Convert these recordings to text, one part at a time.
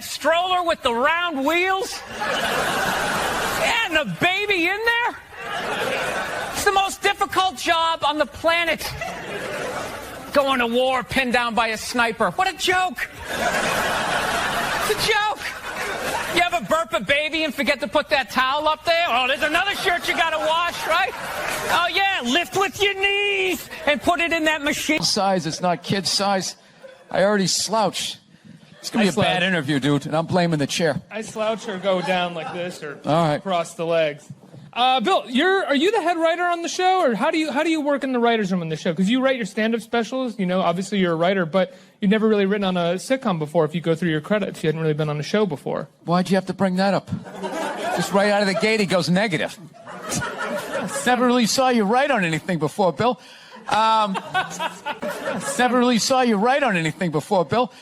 Stroller with the round wheels? Yeah, and a baby in there? It's the most difficult job on the planet. Going to war pinned down by a sniper. What a joke. It's a joke. You ever burp a baby and forget to put that towel up there? Oh, there's another shirt you gotta wash, right? Oh yeah, lift with your knees and put it in that machine. Size, it's not kid size. I already slouch. It's gonna be a bad interview, dude, and I'm blaming the chair. I slouch or go down like this or all right. Across the legs. Bill, are you the head writer on the show, or how do you work in the writers' room on the show? Because you write your stand-up specials, you know, obviously you're a writer, but you've never really written on a sitcom before. If you go through your credits, you hadn't really been on a show before. Why'd you have to bring that up? Just right out of the gate, he goes negative. Never really saw you write on anything before, Bill. Never really saw you write on anything before, Bill.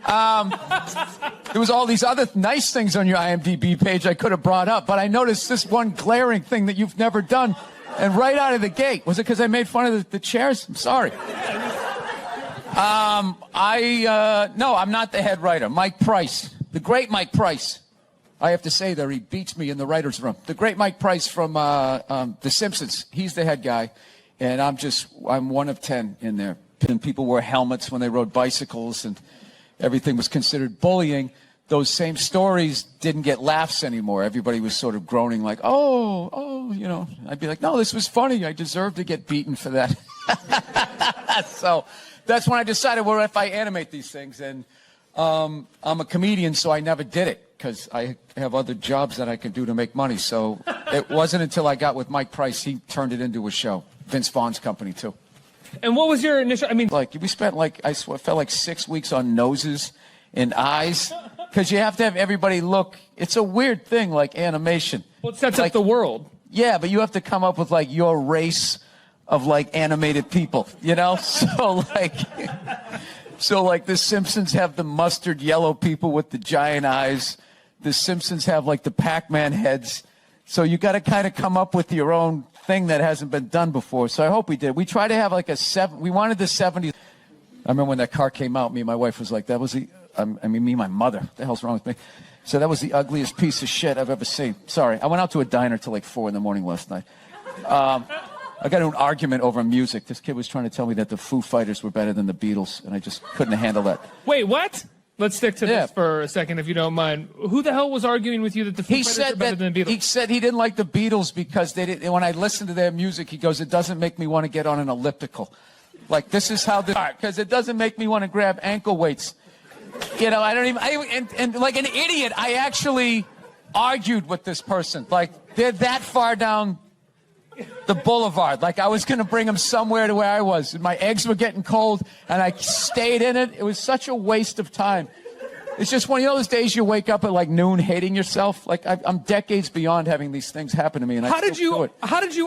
There was all these other nice things on your IMDb page I could have brought up, but I noticed this one glaring thing that you've never done, and right out of the gate. Was it because I made fun of the chairs? I'm sorry. No, I'm not the head writer. Mike Price, the great Mike Price. I have to say that he beats me in the writer's room. The great Mike Price from The Simpsons. He's the head guy, and I'm one of 10 in there. And people wore helmets when they rode bicycles, and everything was considered bullying. Those same stories didn't get laughs anymore. Everybody was sort of groaning like, oh, you know. I'd be like, no, this was funny. I deserve to get beaten for that. So that's when I decided, well, if I animate these things, and I'm a comedian, so I never did it because I have other jobs that I can do to make money. So it wasn't until I got with Mike Price, he turned it into a show. Vince Vaughn's company, too. And what was your initial, Like, we spent I felt like 6 weeks on noses and eyes, because you have to have everybody look. It's a weird thing, like animation. Well, it sets up the world. Yeah, but you have to come up with, like, your race of, like, animated people, you know? So, The Simpsons have the mustard yellow people with the giant eyes. The Simpsons have, like, the Pac-Man heads. So you got to kind of come up with your own thing that hasn't been done before. So I hope we did. We tried to have like we wanted the 70s. I remember when that car came out, me and my wife was like, that was me and my mother. What the hell's wrong with me? So that was the ugliest piece of shit I've ever seen. Sorry. I went out to a diner till like 4 a.m. last night. I got into an argument over music. This kid was trying to tell me that the Foo Fighters were better than the Beatles, and I just couldn't handle that. Wait, what? Let's stick to this for a second, if you don't mind. Who the hell was arguing with you that the Foo Fighters are better than the Beatles? He said he didn't like the Beatles because they didn't. When I listened to their music, he goes, it doesn't make me want to get on an elliptical. Like, this is how because it doesn't make me want to grab ankle weights. You know, I don't even, and like an idiot, I actually argued with this person. Like, they're that far down the boulevard. Like, I was going to bring him somewhere to where I was. And my eggs were getting cold, and I stayed in it. It was such a waste of time. It's just one of those days you wake up at like noon hating yourself. Like, I'm decades beyond having these things happen to me, and how did you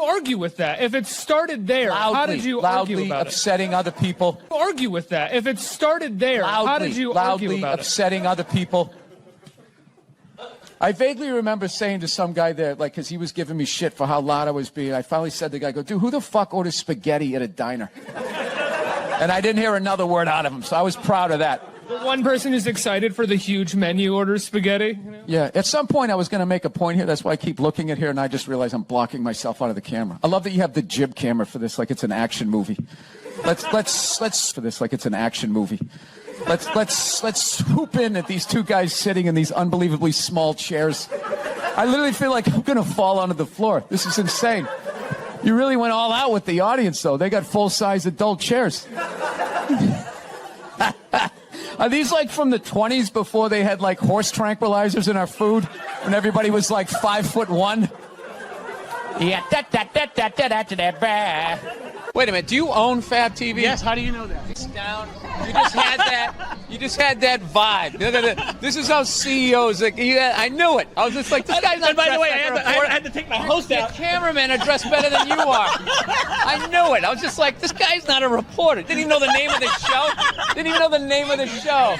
argue with that? If it started there, how did you argue about upsetting other people. Argue with that. If it started there, how did you argue about upsetting other people. I vaguely remember saying to some guy there, like, because he was giving me shit for how loud I was being. I finally said to the guy, dude, who the fuck orders spaghetti at a diner? And I didn't hear another word out of him, so I was proud of that. The one person who's excited for the huge menu orders spaghetti. You know? Yeah, at some point I was going to make a point here. That's why I keep looking at here, and I just realized I'm blocking myself out of the camera. I love that you have the jib camera for this, like it's an action movie. Let's for this, like it's an action movie. Let's swoop in at these two guys sitting in these unbelievably small chairs. I literally feel like I'm going to fall onto the floor. This is insane. You really went all out with the audience, though. They got full-size adult chairs. Are these like from the 20s before they had like horse tranquilizers in our food? When everybody was like 5'1"? Yeah, Wait a minute, do you own Fab TV? Yes, how do you know that? It's down. You just had that vibe. This is how CEOs, like, I knew it. I was just like, this guy's not. And by the way, I had to take my host out. The cameramen are dressed better than you are. I knew it. I was just like, this guy's not a reporter. Didn't even know the name of the show.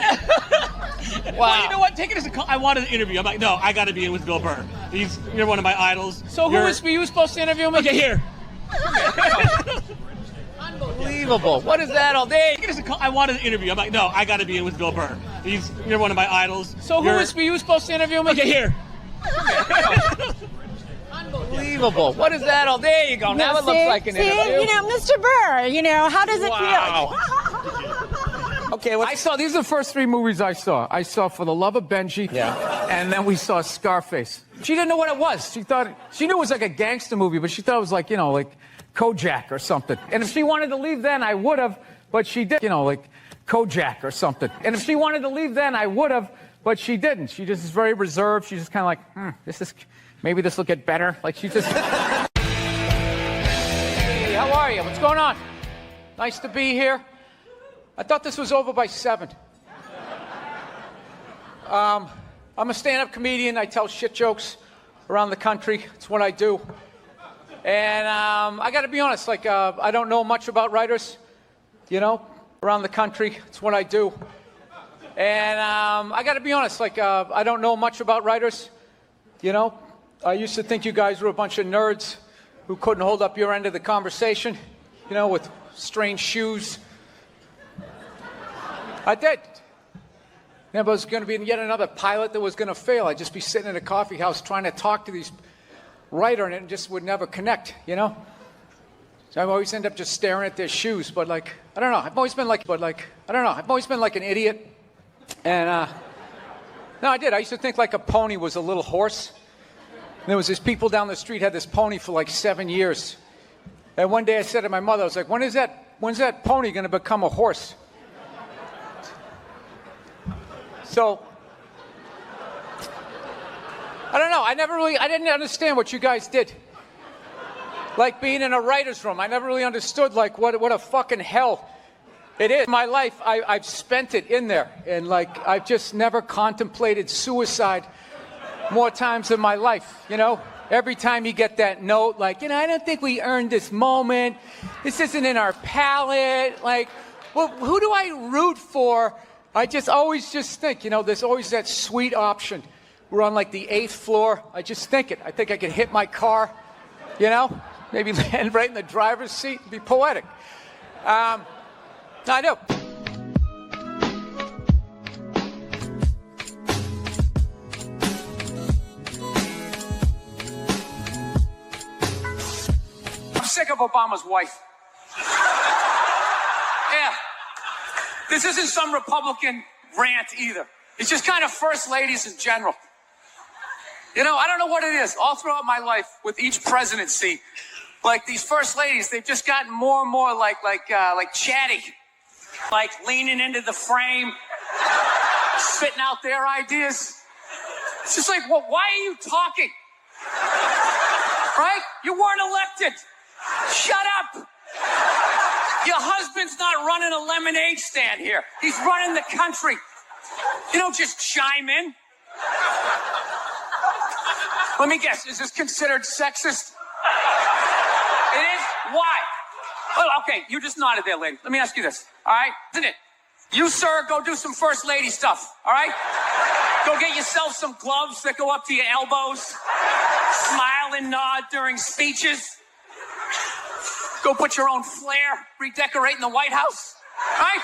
Wow. Well, you know what? Take it as a call. I wanted an interview. I'm like, no, I got to be in with Bill Burr. You're one of my idols. So who was you supposed to interview me? Okay, here. Unbelievable. What is that all day? I wanted an interview. I'm like, no, I got to be in with Bill Burr. You're one of my idols. So were you supposed to interview me? Okay, here. Unbelievable. What is that all? There you go. Now it looks like an interview. You know, Mr. Burr, how does it Wow. feel? Okay, I saw, these are the first 3 movies I saw. I saw For the Love of Benji. Yeah. And then we saw Scarface. She didn't know what it was. She knew it was like a gangster movie, but she thought it was like, like Kojak or something. And if she wanted to leave then, I would have, but she did, like Kojak or something. And if she wanted to leave then, I would have, but she didn't. She just is very reserved. She's just kind of like, maybe this will get better. Like she just. Hey, how are you? What's going on? Nice to be here. I thought this was over by 7. I'm a stand-up comedian. I tell shit jokes around the country. It's what I do. And I got to be honest, I don't know much about writers, around the country. It's what I do. And I got to be honest, I don't know much about writers, I used to think you guys were a bunch of nerds who couldn't hold up your end of the conversation, with strange shoes. I did. Yeah, but it was going to be yet another pilot that was going to fail. I'd just be sitting in a coffee house trying to talk to these writer, and it just would never connect, So I always end up just staring at their shoes. But I don't know. I've always been like an idiot. And no, I did. I used to think like a pony was a little horse. And there was these people down the street had this pony for like 7 years. And one day I said to my mother, I was like, when's that pony going to become a horse? So, I don't know. I didn't understand what you guys did. Like being in a writer's room. I never really understood what a fucking hell it is. My life, I've spent it in there. And I've just never contemplated suicide more times in my life, Every time you get that note, I don't think we earned this moment. This isn't in our palette. Well, who do I root for? I always think, there's always that sweet option. We're on the 8th floor. I just think it. I think I could hit my car, maybe land right in the driver's seat and be poetic. I do. I'm sick of Obama's wife. Yeah. This isn't some Republican rant either. It's just kind of first ladies in general. I don't know what it is. All throughout my life, with each presidency, these first ladies, they've just gotten more and more like chatty, leaning into the frame, spitting out their ideas. It's just well, why are you talking? Right? You weren't elected. Shut up. Your husband's not running a lemonade stand here. He's running the country. You don't just chime in. Let me guess, is this considered sexist? It is? Why? Oh, okay, you just nodded there, lady. Let me ask you this, all right? Isn't it? You, sir, go do some first lady stuff, all right? Go get yourself some gloves that go up to your elbows. Smile and nod during speeches. Go put your own flair, redecorating the White House, right?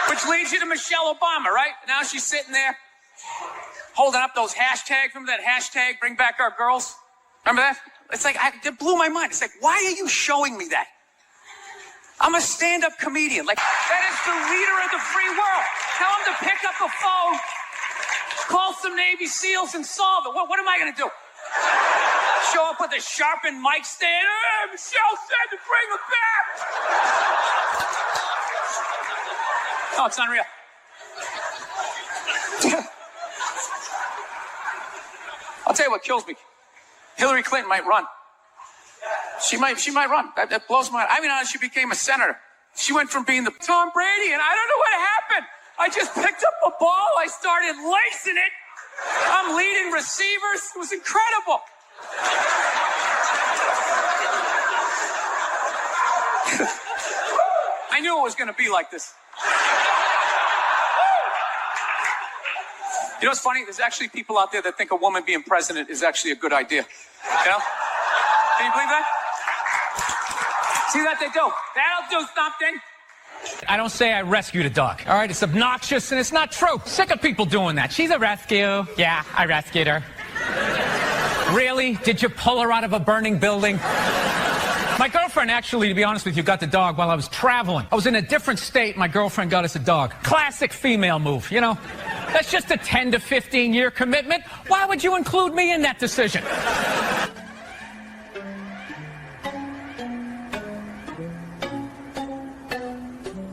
Which leads you to Michelle Obama, right? Now she's sitting there holding up those hashtags. Remember that hashtag, bring back our girls? Remember that? It's it blew my mind. It's why are you showing me that? I'm a stand-up comedian. That is the leader of the free world. Tell him to pick up the phone, call some Navy SEALs and solve it. What am I going to do? Show up with a sharpened mic stand? Hey, Michelle said to bring it back. Oh, it's unreal. I'll tell you what kills me. Hillary Clinton might run. She might run. That blows my mind. I mean, how she became a senator. She went from being the Tom Brady, and I don't know what happened. I just picked up a ball. I started lacing it. I'm leading receivers. It was incredible. I knew it was going to be like this. You know what's funny? There's actually people out there that think a woman being president is actually a good idea. Can you believe that? See what they do? That'll do something. I don't say I rescued a dog, all right? It's obnoxious and it's not true. Sick of people doing that. She's a rescue. Yeah, I rescued her. Really? Did you pull her out of a burning building? My girlfriend actually, to be honest with you, got the dog while I was traveling. I was in a different state. My girlfriend got us a dog. Classic female move, you know? That's just a 10 to 15 year commitment. Why would you include me in that decision?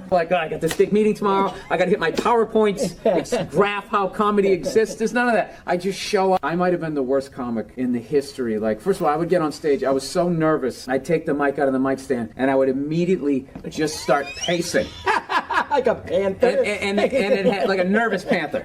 Like, I got this big meeting tomorrow. I got to hit my PowerPoints, graph how comedy exists. There's none of that. I just show up. I might have been the worst comic in the history. Like, first of all, I would get on stage. I was so nervous. I'd take the mic out of the mic stand, and I would immediately just start pacing. Like a panther. And it had like a nervous panther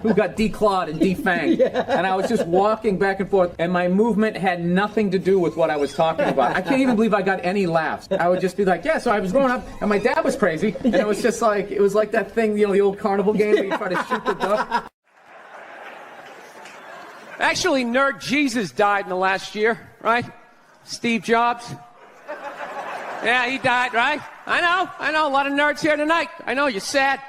who got declawed and defanged. Yeah. And I was just walking back and forth, and my movement had nothing to do with what I was talking about. I can't even believe I got any laughs. I would just be like, yeah, so I was growing up, and my dad was crazy, and it was just like, it was like that thing, you know, the old carnival game where you try to shoot the duck. Actually, Nerd Jesus died in the last year, right? Steve Jobs. Yeah, he died, right? I know, a lot of nerds here tonight. I know, you're sad.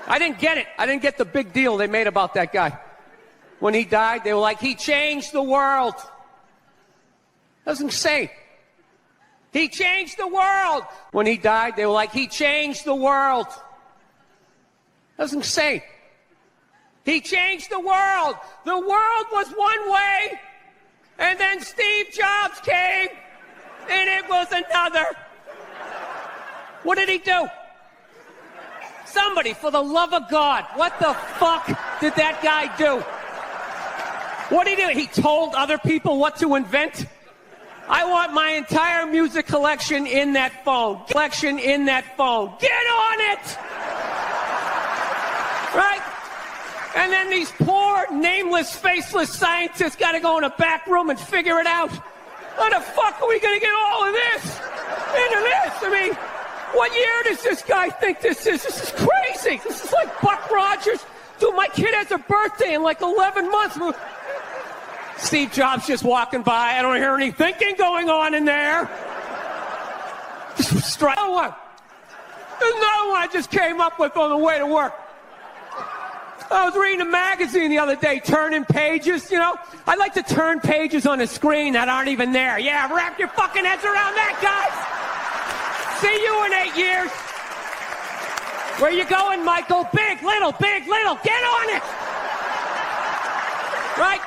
I didn't get it. I didn't get the big deal they made about that guy. When he died, they were like, he changed the world. Doesn't say. He changed the world. When he died, they were like, he changed the world. Doesn't say. He changed the world. The world was one way, and then Steve Jobs came, and it was another. What did he do? Somebody, for the love of God, what the fuck did that guy do? What did he do? He told other people what to invent? I want my entire music collection in that phone. Collection in that phone. Get on it! Right? And then these poor, nameless, faceless scientists got to go in a back room and figure it out. How the fuck are we going to get all of this into this? I mean, what year does this guy think this is? This is crazy. This is like Buck Rogers. Dude, my kid has a birthday in like 11 months. Steve Jobs just walking by. I don't hear any thinking going on in there. Another one. There's another one I just came up with on the way to work. I was reading a magazine the other day, turning pages, you know. I like to turn pages on a screen that aren't even there. Yeah, wrap your fucking heads around that, guys. See you in 8 years. Where you going, Michael? Big, little, get on it. Right?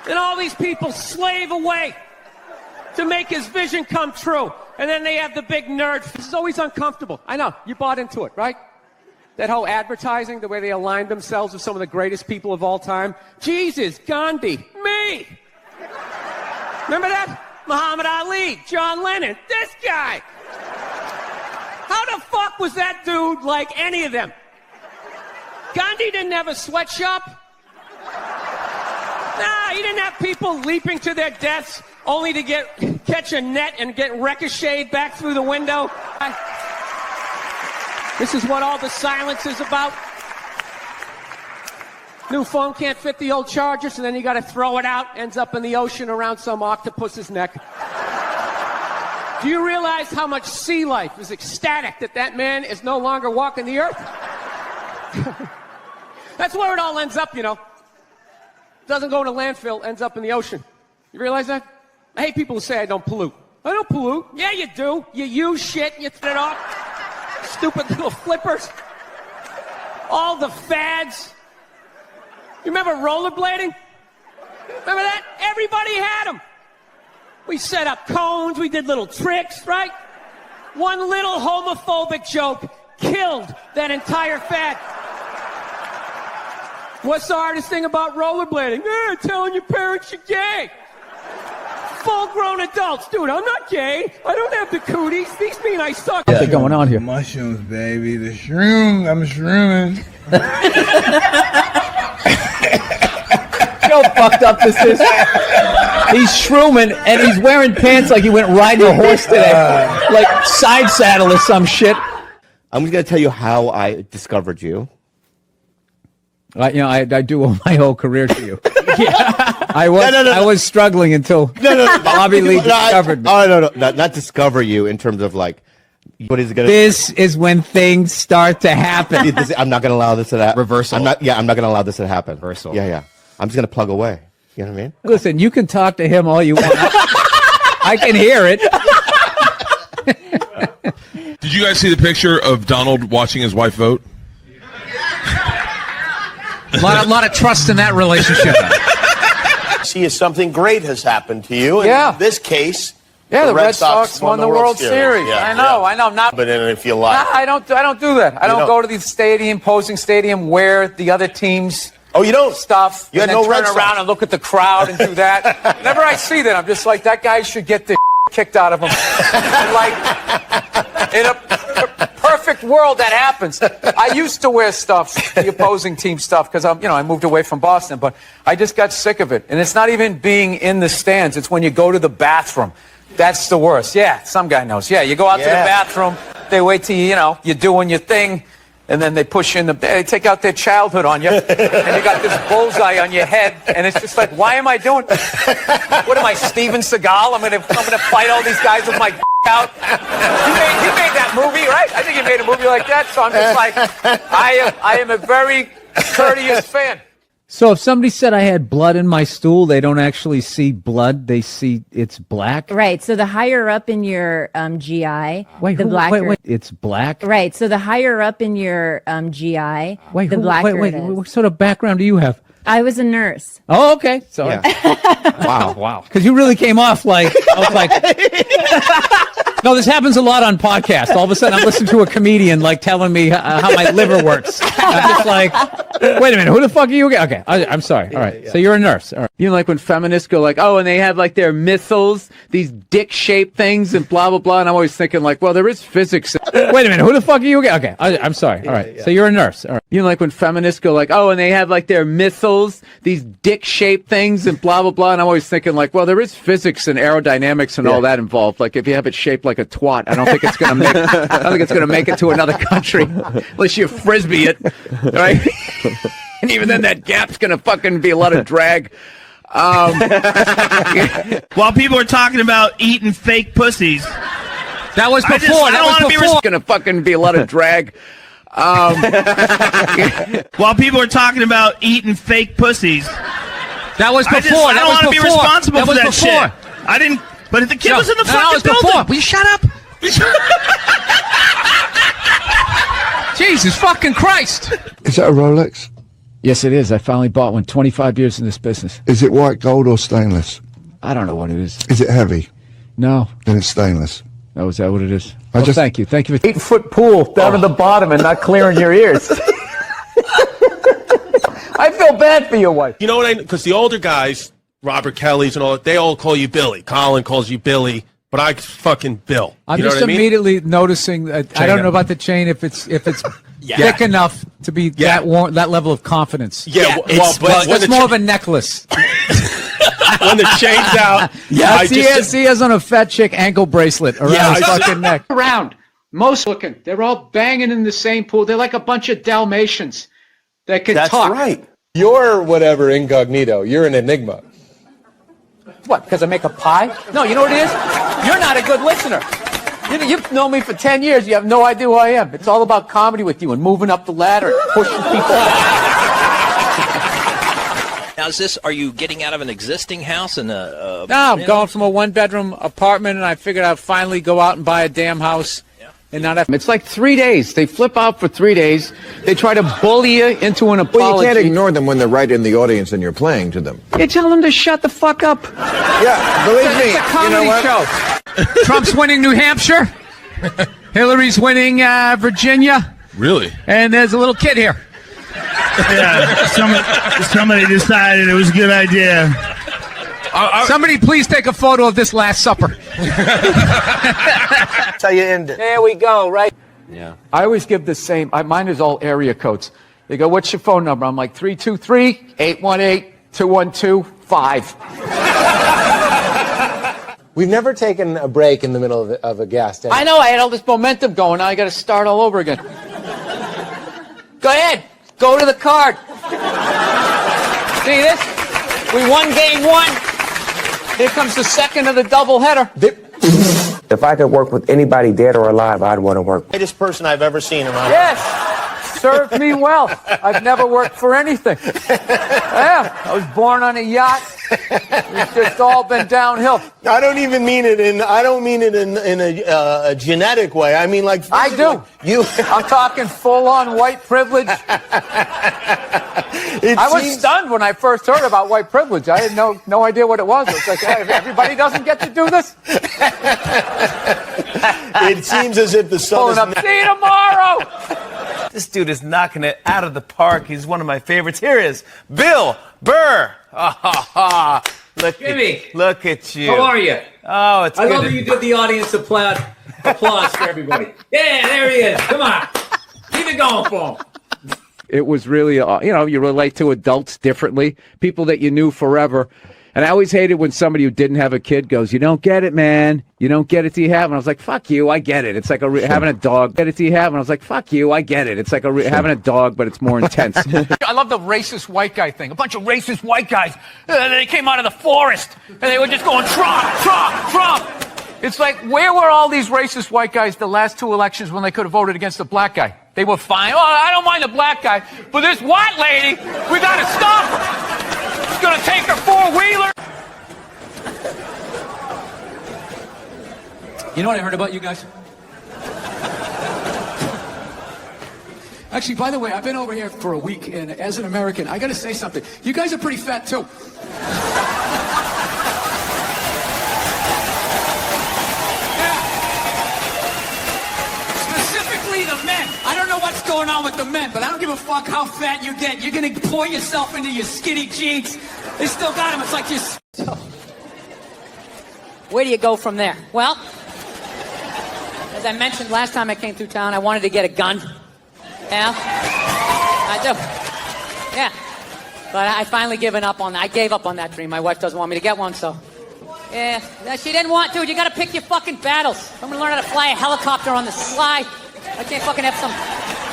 And all these people slave away to make his vision come true. And then they have the big nerd. This is always uncomfortable. I know, you bought into it, right? That whole advertising, the way they aligned themselves with some of the greatest people of all time. Jesus, Gandhi, me. Remember that? Muhammad Ali, John Lennon, this guy. How the fuck was that dude like any of them? Gandhi didn't have a sweatshop. Nah, he didn't have people leaping to their deaths only to catch a net and get ricocheted back through the window. This is what all the silence is about. New phone can't fit the old charger, so then you gotta throw it out, ends up in the ocean around some octopus's neck. Do you realize how much sea life is ecstatic that that man is no longer walking the earth? That's where it all ends up, you know. Doesn't go in a landfill, ends up in the ocean. You realize that? I hate people who say I don't pollute. I don't pollute. Yeah, you do. You use shit, you throw it off. Stupid little flippers. All the fads. You remember rollerblading? Remember that? Everybody had them. We set up cones, we did little tricks, right? One little homophobic joke killed that entire fad. What's the hardest thing about rollerblading? Telling your parents you're gay. Full-grown adults. Dude, I'm not gay. I don't have the cooties. These mean I suck. What's going on here? Mushrooms, baby. The shrooms. I'm shrooming. How fucked up this is. He's shrooming, and he's wearing pants like he went riding a horse today. Like side saddle or some shit. I'm just going to tell you how I discovered you. I do my whole career to you. I was struggling until Bobby Lee discovered me. Oh, no, not discover you in terms of like, what is it going to... This is when things start to happen. I'm not going to allow this to happen. Reversal. I'm not going to allow this to happen. Reversal. Yeah. I'm just going to plug away. You know what I mean? Listen, you can talk to him all you want. I can hear it. Did you guys see the picture of Donald watching his wife vote? A lot of trust in that relationship. See if something great has happened to you. Yeah. In this case, Yeah, the Red Sox won the World Series. Yeah, I know. Not. But then if you like, I don't do that. I don't don't? go to the stadium, posing stadium, wear the other team's you don't stuff. You and had then no Red turn Sox. around and look at the crowd and do that. Whenever I see that, I'm just like, that guy should get the kicked out of him. And like, in a perfect world, that happens. I used to wear stuff, the opposing team stuff, because I moved away from Boston, but I just got sick of it. And it's not even being in the stands. It's when you go to the bathroom. That's the worst. Yeah, some guy knows. Yeah, you go out to the bathroom. They wait till you're doing your thing. And then they push in they take out their childhood on you, and you got this bullseye on your head, and it's just like, why am I doing? What am I, Steven Seagal? I'm gonna fight all these guys with my out. You made that movie, right? I think you made a movie like that. So I'm just like, I am a very courteous fan. So if somebody said I had blood in my stool, they don't actually see blood; they see it's black. Right. So the higher up in your GI, Wait, the blacker. wait, it's black. Right. So the higher up in your GI, Wait, the blacker wait, it is. what sort of background do you have? I was a nurse. Oh, okay. Sorry. Yeah. Wow. Because you really came off like I was like. No, this happens a lot on podcasts. All of a sudden, I'm listening to a comedian like telling me how my liver works. I'm just like, wait a minute, who the fuck are you again? Okay, I'm sorry. All right, so you're a nurse. All right. You know, like when feminists go like, oh, and they have like their missiles, these dick-shaped things, and blah blah blah. And I'm always thinking like, well, there is physics. Wait a minute, who the fuck are you again? Okay, I'm sorry. All right, so you're a nurse. All right. You know, like when feminists go like, oh, and they have like their missiles, these dick-shaped things, and blah blah blah. And I'm always thinking like, well, there is physics and aerodynamics and all that involved. Like if you have it shaped like a twat, I don't think it's gonna make. I don't think it's gonna make it to another country unless you frisbee it, right? And even then, that gap's gonna fucking be a lot of drag. While people are talking about eating fake pussies, that was before. It's gonna fucking be a lot of drag. While people are talking about eating fake pussies, that was before. I don't want to be responsible for that shit. I didn't. But the kid was in the fucking building. Will you shut up? Jesus fucking Christ! Is that a Rolex? Yes, it is. I finally bought one. 25 years in this business. Is it white gold or stainless? I don't know what it is. Is it heavy? No. Then it's stainless. Oh, is that what it is? Thank you. Thank you for 8-foot pool down at the bottom and not clearing your ears. I feel bad for your wife. you know what because the older guys, Robert Kelly's and all, they all call you Billy. Colin calls you Billy, but I fucking Bill. I'm You know just what I mean? immediately noticing that I don't know about the chain if it's thick enough to be that level of confidence. Yeah, but it's more of a necklace. When the chain's out, He has on a fat chick ankle bracelet around his fucking neck. Around. Most looking. They're all banging in the same pool. They're like a bunch of Dalmatians that can That's talk. right. You're whatever incognito. You're an enigma. What, because I make a pie? No, you know what it is? You're not a good listener. You've known me for 10 years. You have no idea who I am. It's all about comedy with you and moving up the ladder and pushing people. Now, are you getting out of an existing house and No, I'm going from a one-bedroom apartment, and I figured I'd finally go out and buy a damn house. And not have. It's like 3 days. They flip out for 3 days. They try to bully you into an apology. Well, you can't ignore them when they're right in the audience and you're playing to them. You tell them to shut the fuck up. Yeah, believe me. It's a comedy show. Trump's winning New Hampshire. Hillary's winning Virginia. Really? And there's a little kid here. yeah, somebody decided it was a good idea. Somebody please take a photo of this Last Supper. That's how you end it. There we go, right? Yeah. I always give the same. Mine is all area codes. They go, what's your phone number? I'm like 323-818-2125. We've never taken a break in the middle of a guest. I know. I had all this momentum going. Now I got to start all over again. Go ahead. Go to the card. See this? We won game one. Here comes the second of the doubleheader. If I could work with anybody dead or alive, I'd want to work. Greatest person I've ever seen around. Yes, served me well. I've never worked for anything. Yeah, I was born on a yacht. It's just all been downhill. I don't even mean it in. I don't mean it in a genetic way. I mean like. I do. I'm talking full-on white privilege. I was stunned when I first heard about white privilege. I had no idea what it was. It's like, hey, everybody doesn't get to do this. It seems as if the sun is. See you tomorrow. This dude is knocking it out of the park. He's one of my favorites. Here is Bill Burr. Look at you. How are you? Oh, it's I good love to- that you did the audience applause for everybody. Yeah, there he is. Come on. Keep it going for him. It was really, you relate to adults differently, people that you knew forever. And I always hated when somebody who didn't have a kid goes, you don't get it, man. You don't get it till you have. And I was like, fuck you, I get it. It's like having a dog. Get it till you have. And I was like, fuck you, I get it. It's like having a dog, but it's more intense. I love the racist white guy thing. A bunch of racist white guys. They came out of the forest and they were just going, Trump, Trump, Trump. It's like, where were all these racist white guys the last two elections when they could have voted against the black guy? They were fine. Oh, I don't mind the black guy, but this white lady, we got to stop her. She's going to take her four-wheeler. You know what I heard about you guys? Actually, by the way, I've been over here for a week, and as an American, I got to say something. You guys are pretty fat, too. Specifically the men. I don't know what's going on with the men, but I don't give a fuck how fat you get. You're going to pour yourself into your skinny jeans. They still got them. It's like you're... Where do you go from there? Well, as I mentioned last time I came through town, I wanted to get a gun. Yeah, I do. Yeah, but I finally given up on that. I gave up on that dream. My wife doesn't want me to get one, so. Yeah, she didn't want to. You gotta pick your fucking battles. I'm gonna learn how to fly a helicopter on the sly. I can't fucking have some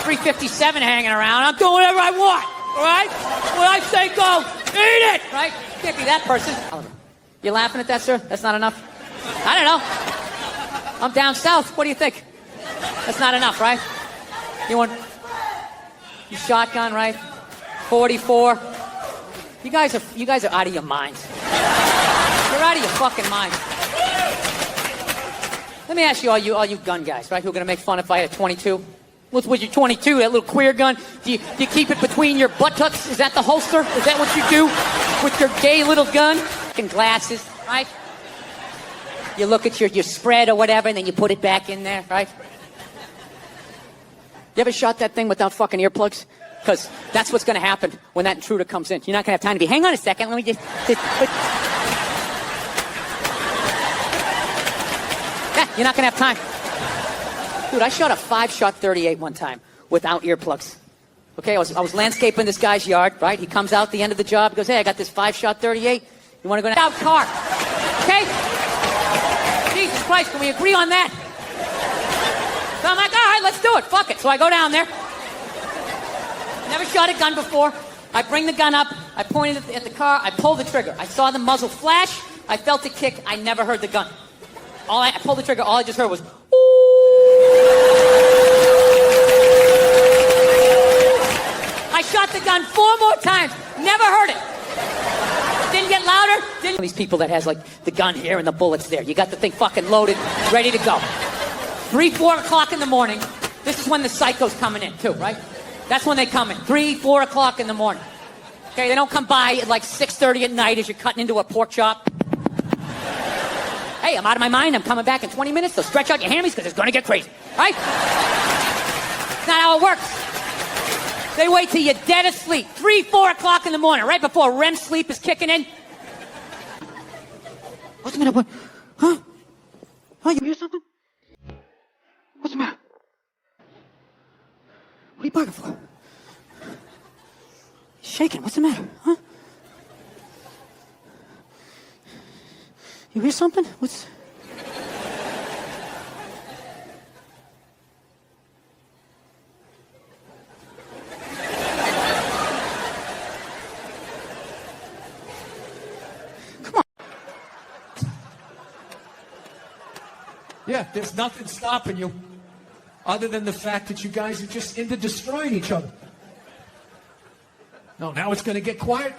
357 hanging around. I'm doing whatever I want, all right? When I say go, eat it, right? Can't be that person. You laughing at that, sir? That's not enough? I don't know. I'm down south. What do you think? That's not enough, right? You want your shotgun, right? 44. You guys are out of your minds. You're out of your fucking minds. Let me ask you, all you gun guys, right? Who are gonna make fun if I had a 22? What's with your 22? That little queer gun? Do you keep it between your buttocks? Is that the holster? Is that what you do with your gay little gun? And glasses, right? You look at your spread or whatever, and then you put it back in there, right? You ever shot that thing without fucking earplugs? Because that's what's going to happen when that intruder comes in. You're not going to have time to be, hang on a second, let me just yeah, you're not going to have time. Dude, I shot a 5-shot 38 one time without earplugs. Okay, I was landscaping this guy's yard, right? He comes out at the end of the job, he goes, hey, I got this 5-shot 38. You want to go out car? Okay? Jesus Christ, can we agree on that? So I'm like, all right, let's do it. Fuck it. So I go down there. Never shot a gun before. I bring the gun up. I point it at the car. I pull the trigger. I saw the muzzle flash. I felt the kick. I never heard the gun. I pulled the trigger. All I just heard was, I shot the gun 4 more times. Never heard it. Didn't get louder. These people that has like the gun here and the bullets there. You got the thing fucking loaded, ready to go. 3, 4 o'clock in the morning. This is when the psycho's coming in too, right? That's when they come in. 3, 4 o'clock in the morning. Okay, they don't come by at like 6:30 at night as you're cutting into a pork chop. Hey, I'm out of my mind. I'm coming back in 20 minutes. So stretch out your hammies because it's going to get crazy, right? That's not how it works. They wait till you're dead asleep. 3, 4 o'clock in the morning, right before REM sleep is kicking in. What's the matter? What? Huh? Oh, you hear something? What's the matter? What are you barking for? He's shaking. What's the matter? Huh? You hear something? What's... Yeah, there's nothing stopping you other than the fact that you guys are just into destroying each other. No, now it's going to get quiet.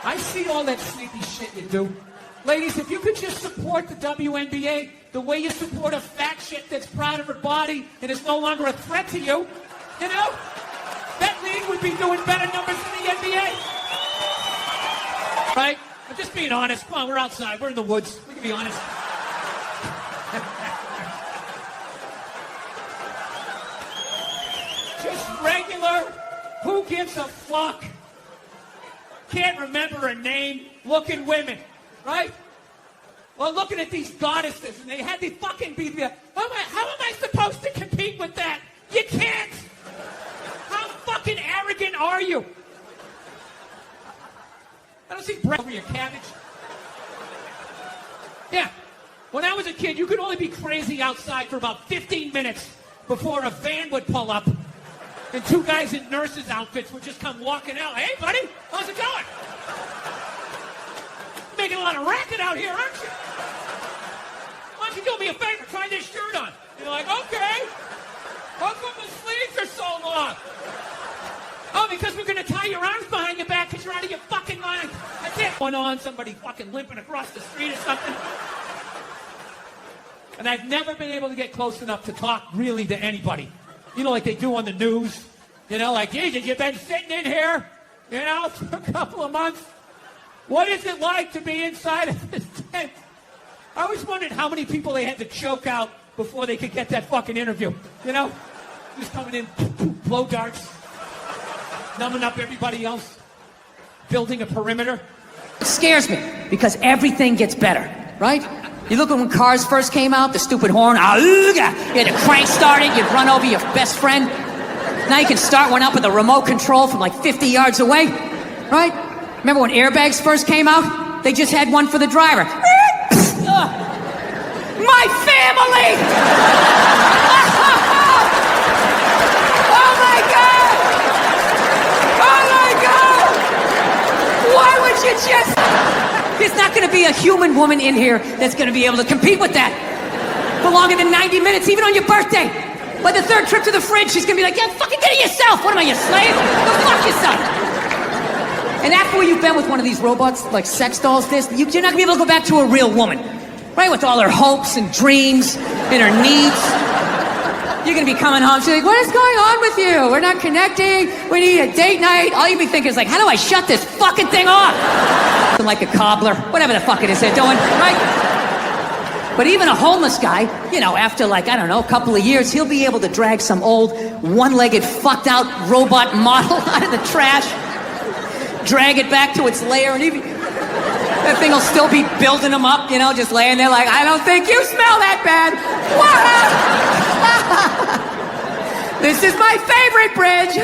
I see all that sleepy shit you do. Ladies, if you could just support the WNBA the way you support a fat shit that's proud of her body and is no longer a threat to you, you know, that league would be doing better numbers than the NBA. Right? I'm just being honest. Come on, we're outside. We're in the woods. We can be honest. Just regular, who gives a fuck? Can't remember her name, looking women, right? Well, looking at these goddesses, and they had to fucking be there. How am I supposed to compete with that? You can't. How fucking arrogant are you? I don't see bread over your cabbage. Yeah. When I was a kid, you could only be crazy outside for about 15 minutes before a van would pull up and two guys in nurses' outfits would just come walking out. Hey, buddy, how's it going? Making a lot of racket out here, aren't you? Why don't you do me a favor? Try this shirt on. You're like, okay. How come the sleeves are so long? Oh, because we're going to tie your arms behind your back because you're out of your fucking mind. That's it. One on, somebody fucking limping across the street or something. And I've never been able to get close enough to talk really to anybody. You know, like they do on the news. You know, like, Jesus, you've been sitting in here, you know, for a couple of months. What is it like to be inside of this tent? I always wondered how many people they had to choke out before they could get that fucking interview. You know? Just coming in, blow darts, numbing up everybody else, building a perimeter. It scares me because everything gets better, right? You look at when cars first came out, the stupid horn, you had to crank start it, you'd run over your best friend. Now you can start one up with a remote control from like 50 yards away, right? Remember when airbags first came out? They just had one for the driver. My family! Oh my God! Oh my God! Why would you just... There's not going to be a human woman in here that's going to be able to compete with that for longer than 90 minutes, even on your birthday. By the third trip to the fridge, she's going to be like, yeah, fucking get it yourself. What am I, your slave? Go fuck yourself. And after you've been with one of these robots, like sex dolls, you're not going to be able to go back to a real woman, right? With all her hopes and dreams and her needs. You're going to be coming home. She's like, what is going on with you? We're not connecting. We need a date night. All you'll be thinking is like, how do I shut this fucking thing off? Like a cobbler, whatever the fuck it is they're doing, right? But even a homeless guy, you know, after like, I don't know, a couple of years, he'll be able to drag some old one-legged fucked out robot model out of the trash, drag it back to its lair, and that thing will still be building him up, you know, just laying there like, I don't think you smell that bad. This is my favorite bridge.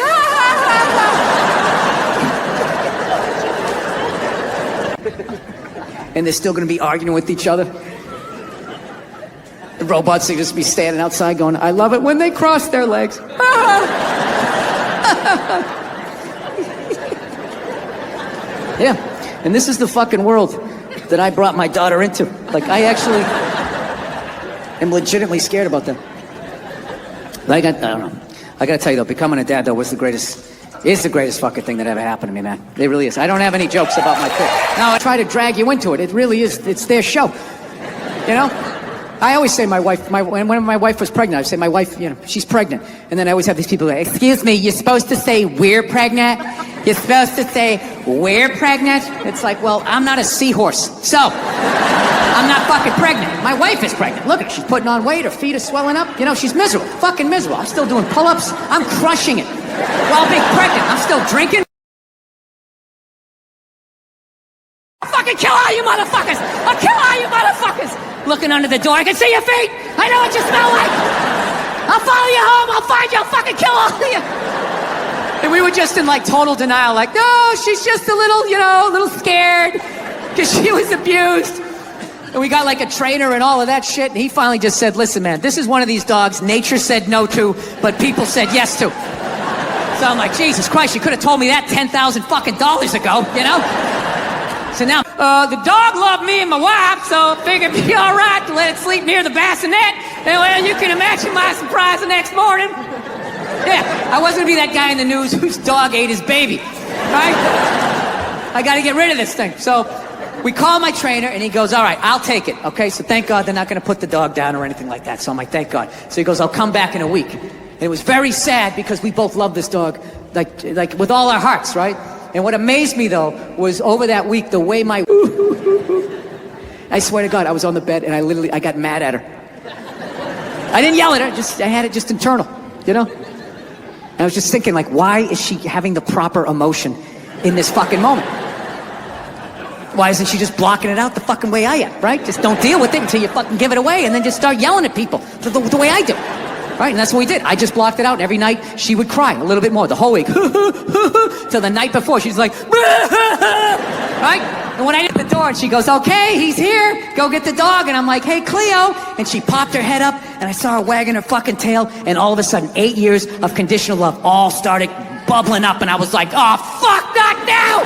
And they're still going to be arguing with each other. The robots will just be standing outside going, I love it when they cross their legs. Yeah, and this is the fucking world that I brought my daughter into. Like, I actually am legitimately scared about that. Like, I don't know. I gotta tell you though, becoming a dad though is the greatest fucking thing that ever happened to me, man. It really is. I don't have any jokes about my kid. No, I try to drag you into it. It really is. It's their show. You know? I always say my wife, when my wife was pregnant, I say my wife, you know, she's pregnant. And then I always have these people like, excuse me, you're supposed to say we're pregnant? You're supposed to say we're pregnant? It's like, well, I'm not a seahorse. So, I'm not fucking pregnant. My wife is pregnant. Look at her. She's putting on weight. Her feet are swelling up. You know, she's miserable. Fucking miserable. I'm still doing pull-ups. I'm crushing it. While being pregnant, I'm still drinking. I'll fucking kill all you motherfuckers! I'll kill all you motherfuckers! Looking under the door, I can see your feet! I know what you smell like! I'll follow you home, I'll find you, I'll fucking kill all of you! And we were just in like total denial, like, no, she's just a little, you know, a little scared, because she was abused. And we got like a trainer and all of that shit, and he finally just said, listen man, this is one of these dogs nature said no to, but people said yes to. So I'm like, Jesus Christ, you could have told me that $10,000 fucking dollars ago, you know? So now The dog loved me and my wife, so I figured it'd be all right to let it sleep near the bassinet. And well, you can imagine my surprise the next morning. Yeah, I wasn't gonna be that guy in the news whose dog ate his baby, right? I gotta get rid of this thing. So we call my trainer and he goes, all right, I'll take it, okay? So thank God they're not gonna put the dog down or anything like that. So I'm like, thank God. So he goes, I'll come back in a week. And it was very sad because we both love this dog, like with all our hearts, right? And what amazed me though was over that week, the way my I swear to God, I was on the bed and I got mad at her. I didn't yell at her, I had it just internal, you know? And I was just thinking, like, why is she having the proper emotion in this fucking moment? Why isn't she just blocking it out the fucking way I am, right? Just don't deal with it until you fucking give it away and then just start yelling at people the way I do. Right, and that's what we did. I just blocked it out, and every night she would cry a little bit more, the whole week. Till the night before, she's like, right? And when I hit the door, she goes, okay, he's here. Go get the dog. And I'm like, hey, Cleo. And she popped her head up, and I saw her wagging her fucking tail, and all of a sudden, 8 years of conditional love all started bubbling up, and I was like, oh, fuck, not now!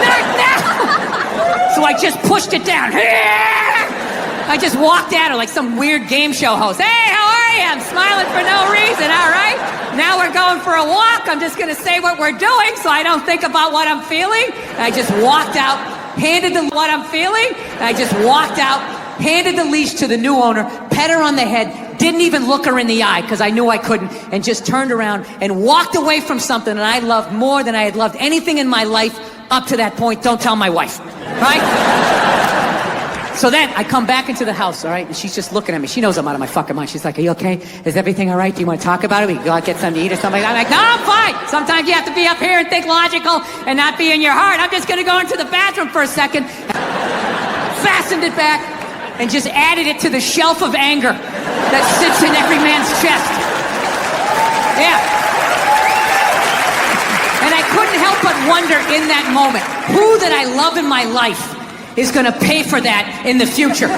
Not now! So I just pushed it down. I just walked at her like some weird game show host. Hey, how are you? I'm smiling for no reason, all right? Now we're going for a walk. I'm just going to say what we're doing so I don't think about what I'm feeling. And I just walked out, handed the what I'm feeling, and I just walked out, handed the leash to the new owner, pet her on the head, didn't even look her in the eye because I knew I couldn't, and just turned around and walked away from something that I loved more than I had loved anything in my life up to that point. Don't tell my wife, right? So then I come back into the house, all right, and she's just looking at me. She knows I'm out of my fucking mind. She's like, are you okay? Is everything all right? Do you want to talk about it? We can go out get something to eat or something. I'm like, no, I'm fine. Sometimes you have to be up here and think logical and not be in your heart. I'm just going to go into the bathroom for a second, fastened it back, and just added it to the shelf of anger that sits in every man's chest. Yeah. And I couldn't help but wonder in that moment, who that I love in my life is gonna pay for that in the future?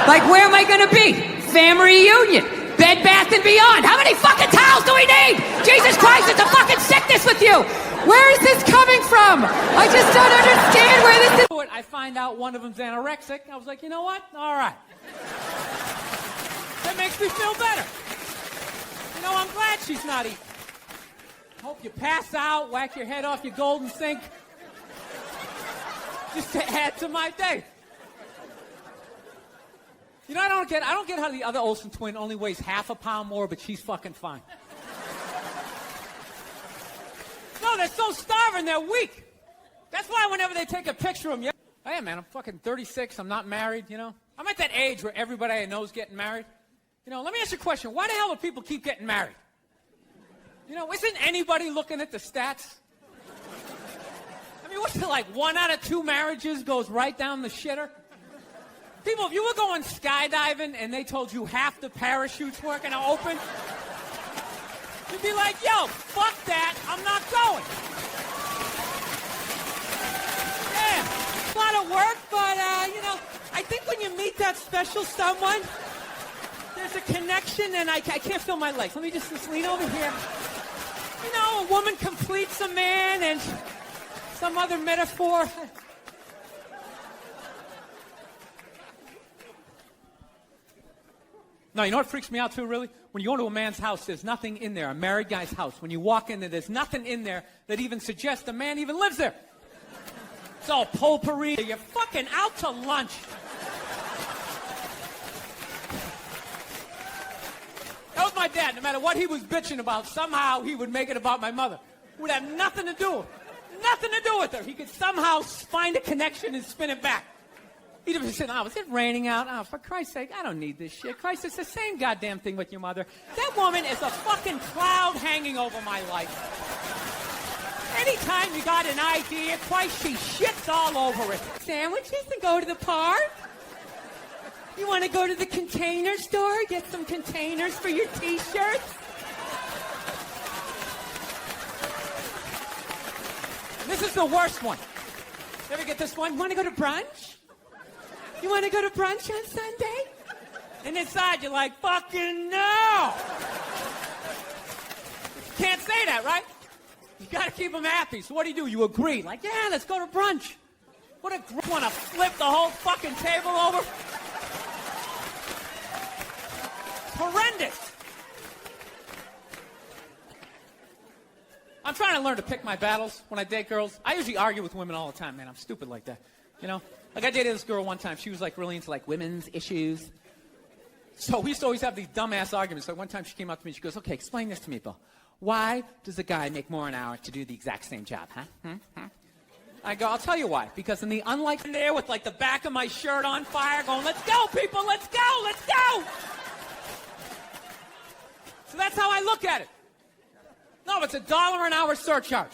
Like, where am I gonna be? Family reunion, Bed Bath & Beyond. How many fucking towels do we need? Jesus Christ, it's a fucking sickness with you. Where is this coming from? I just don't understand where this is. I find out one of them's anorexic. I was like, you know what? All right. That makes me feel better. You know, I'm glad she's not eating. Hope you pass out, whack your head off your golden sink. Just to add to my day. You know, I don't get how the other Olsen twin only weighs half a pound more, but she's fucking fine. No, they're so starving, they're weak. That's why whenever they take a picture of them, hey man, I'm fucking 36, I'm not married, you know? I'm at that age where everybody I know is getting married. You know, let me ask you a question. Why the hell do people keep getting married? You know, isn't anybody looking at the stats? I mean, what's it like? 1 out of 2 marriages goes right down the shitter? People, if you were going skydiving and they told you half the parachutes weren't going to open, you'd be like, yo, fuck that, I'm not going. Yeah, a lot of work, but, you know, I think when you meet that special someone, there's a connection, and I can't feel my legs. Let me just lean over here. You know, a woman completes a man, and some other metaphor. No, you know what freaks me out too, really? When you go to a man's house, there's nothing in there, a married guy's house. When you walk in there, there's nothing in there that even suggests the man even lives there. It's all potpourri. You're fucking out to lunch. That was my dad. No matter what he was bitching about, somehow he would make it about my mother. It would have nothing to do with it. Nothing to do with her. He could somehow find a connection and spin it back. He'd have said, oh, is it raining out? Oh, for Christ's sake, I don't need this shit. Christ, it's the same goddamn thing with your mother. That woman is a fucking cloud hanging over my life. Anytime you got an idea, Christ, she shits all over it. Sandwiches and go to the park? You want to go to the container store, get some containers for your T-shirts? This is the worst one. You ever get this one? Want to go to brunch? You want to go to brunch on Sunday? And inside you're like, fucking no! You can't say that, right? You got to keep them happy. So what do? You agree. Like, yeah, let's go to brunch. What a group want to flip the whole fucking table over. It's horrendous. I'm trying to learn to pick my battles when I date girls. I usually argue with women all the time, man. I'm stupid like that. You know? Like, I dated this girl one time. She was, like, really into, like, women's issues. So we used to always have these dumbass arguments. So one time she came up to me. She goes, okay, explain this to me, Bill. Why does a guy make more an hour to do the exact same job, huh? I go, I'll tell you why. Because in the unlikely there with, like, the back of my shirt on fire going, let's go, people, let's go, let's go. So that's how I look at it. No, it's $1 an hour surcharge.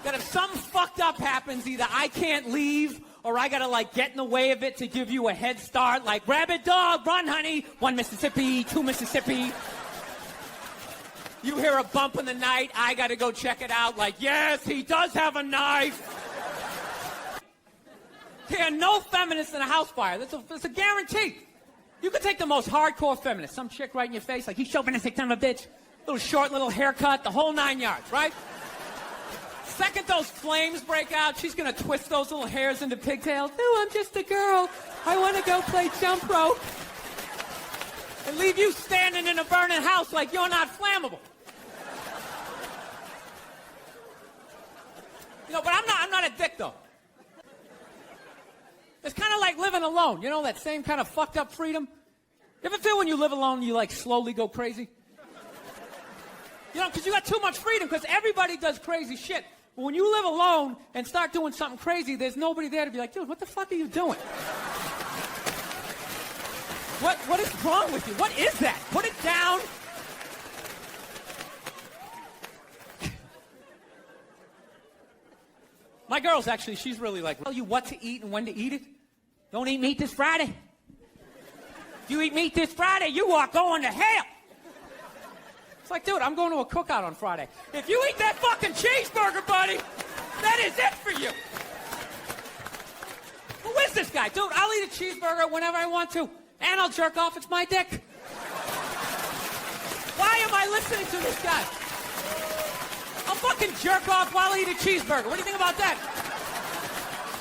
That if something fucked up happens, either I can't leave or I gotta, like, get in the way of it to give you a head start. Like, rabid dog, run, honey. 1 Mississippi, 2 Mississippi. You hear a bump in the night, I gotta go check it out. Like, yes, he does have a knife. There are no feminists in a house fire. That's a guarantee. You could take the most hardcore feminist, some chick right in your face, like, you chauvinistic son of a bitch. Little short, little haircut, the whole 9 yards, right? Second those flames break out, she's gonna twist those little hairs into pigtails. No, I'm just a girl. I wanna go play jump rope. And leave you standing in a burning house like you're not flammable. You know, but I'm not a dick, though. It's kind of like living alone. You know, that same kind of fucked up freedom? You ever feel when you live alone, you, like, slowly go crazy? You know, because you got too much freedom, because everybody does crazy shit. But when you live alone and start doing something crazy, there's nobody there to be like, dude, what the fuck are you doing? What is wrong with you? What is that? Put it down. My girl's actually, she's really like, tell you what to eat and when to eat it. Don't eat meat this Friday. If you eat meat this Friday, you are going to hell. It's like, dude, I'm going to a cookout on Friday. If you eat that fucking cheeseburger, buddy, that is it for you. Who is this guy? Dude, I'll eat a cheeseburger whenever I want to, and I'll jerk off. It's my dick. Why am I listening to this guy? I'll fucking jerk off while I eat a cheeseburger. What do you think about that?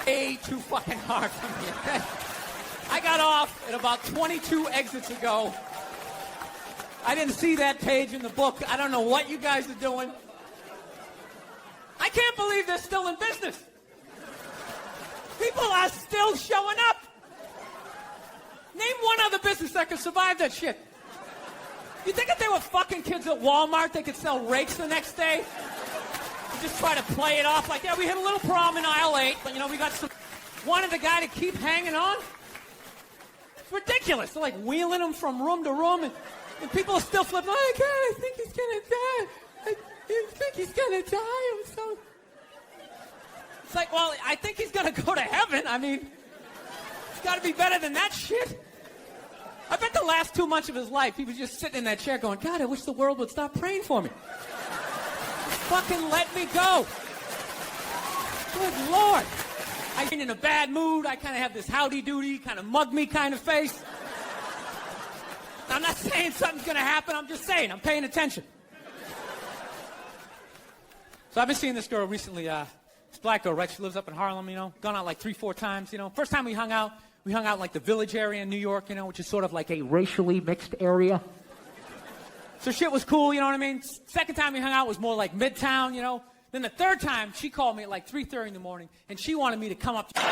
Way too fucking hard for me, okay? I got off at about 22 exits ago. I didn't see that page in the book. I don't know what you guys are doing. I can't believe they're still in business. People are still showing up. Name one other business that could survive that shit. You think if they were fucking kids at Walmart, they could sell rakes the next day? You just try to play it off like, yeah, we hit a little problem in aisle 8, but, you know, we got some... Wanted the guy to keep hanging on? It's ridiculous. They're, like, wheeling him from room to room, and people are still flipping. Oh, God, I think he's going to die. I think he's going to die. I'm so... It's like, well, I think he's going to go to heaven. I mean, it's got to be better than that shit. I bet the last 2 months of his life, he was just sitting in that chair going, God, I wish the world would stop praying for me. Just fucking let me go. Good Lord. I've been in a bad mood. I kind of have this howdy-doody, kind of mug-me kind of face. I'm not saying something's going to happen. I'm just saying. I'm paying attention. So I've been seeing this girl recently. This black girl, right? She lives up in Harlem, you know. Gone out like 3-4 times, you know. First time we hung out like the Village area in New York, you know, which is sort of like a racially mixed area. So shit was cool, you know what I mean? Second time we hung out was more like Midtown, you know. Then the third time, she called me at like 3:30 in the morning, and she wanted me to come up to you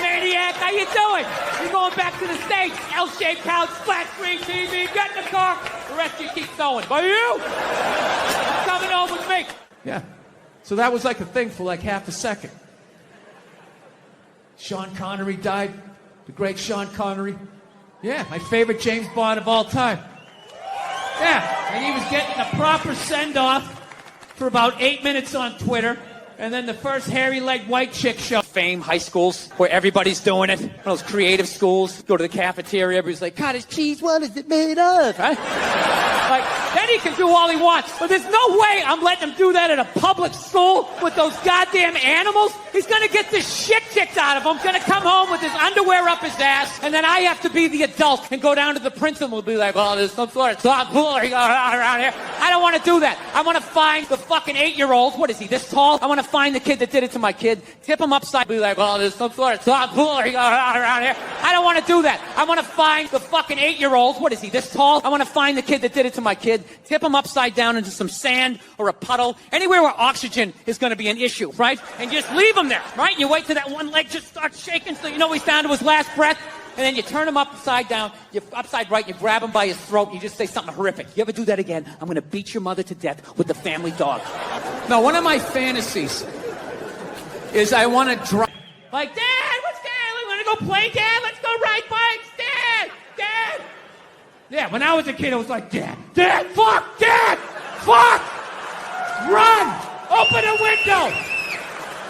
maniac, how you doing? You're going back to the States. L-shaped couch, flat screen TV, get in the car. The rest you keep going. But you, coming home with me. Yeah. So that was like a thing for like half a second. Sean Connery died. The great Sean Connery. Yeah, my favorite James Bond of all time. Yeah, and he was getting a proper send-off for about 8 minutes on Twitter, and then the first hairy-legged white chick show. Fame high schools where everybody's doing it. One of those creative schools. Go to the cafeteria, everybody's like, cottage cheese, what is it made of? Right? Like, then he can do all he wants. But there's no way I'm letting him do that at a public school with those goddamn animals. He's gonna get the shit kicked out of him. Gonna come home with his underwear up his ass, and then I have to be the adult and go down to the principal and be like, well, there's some sort of tomfoolery going on around here. I don't want to do that. I want to find the fucking 8-year-old. What is he, this tall? I want to find the kid that did it to my kid, tip him upside, be like, well, there's some sort of tomfoolery going on around here. I don't want to do that. I want to find the fucking 8-year-old. What is he, this tall? I want to find the kid that did it to my kid, tip him upside down into some sand or a puddle, anywhere where oxygen is going to be an issue, right? And just leave him there, right? And you wait till that one leg just starts shaking so you know he's down to his last breath. And then you turn him upside down, you upside right, you grab him by his throat, and you just say something horrific. You ever do that again, I'm going to beat your mother to death with the family dog. No, one of my fantasies is I want to drive. Like, Dad, what's Dad? We want to go play, Dad? Let's go ride bikes, Dad! Dad! Yeah, when I was a kid, it was like, Dad, fuck, Dad, fuck! Run! Open a window!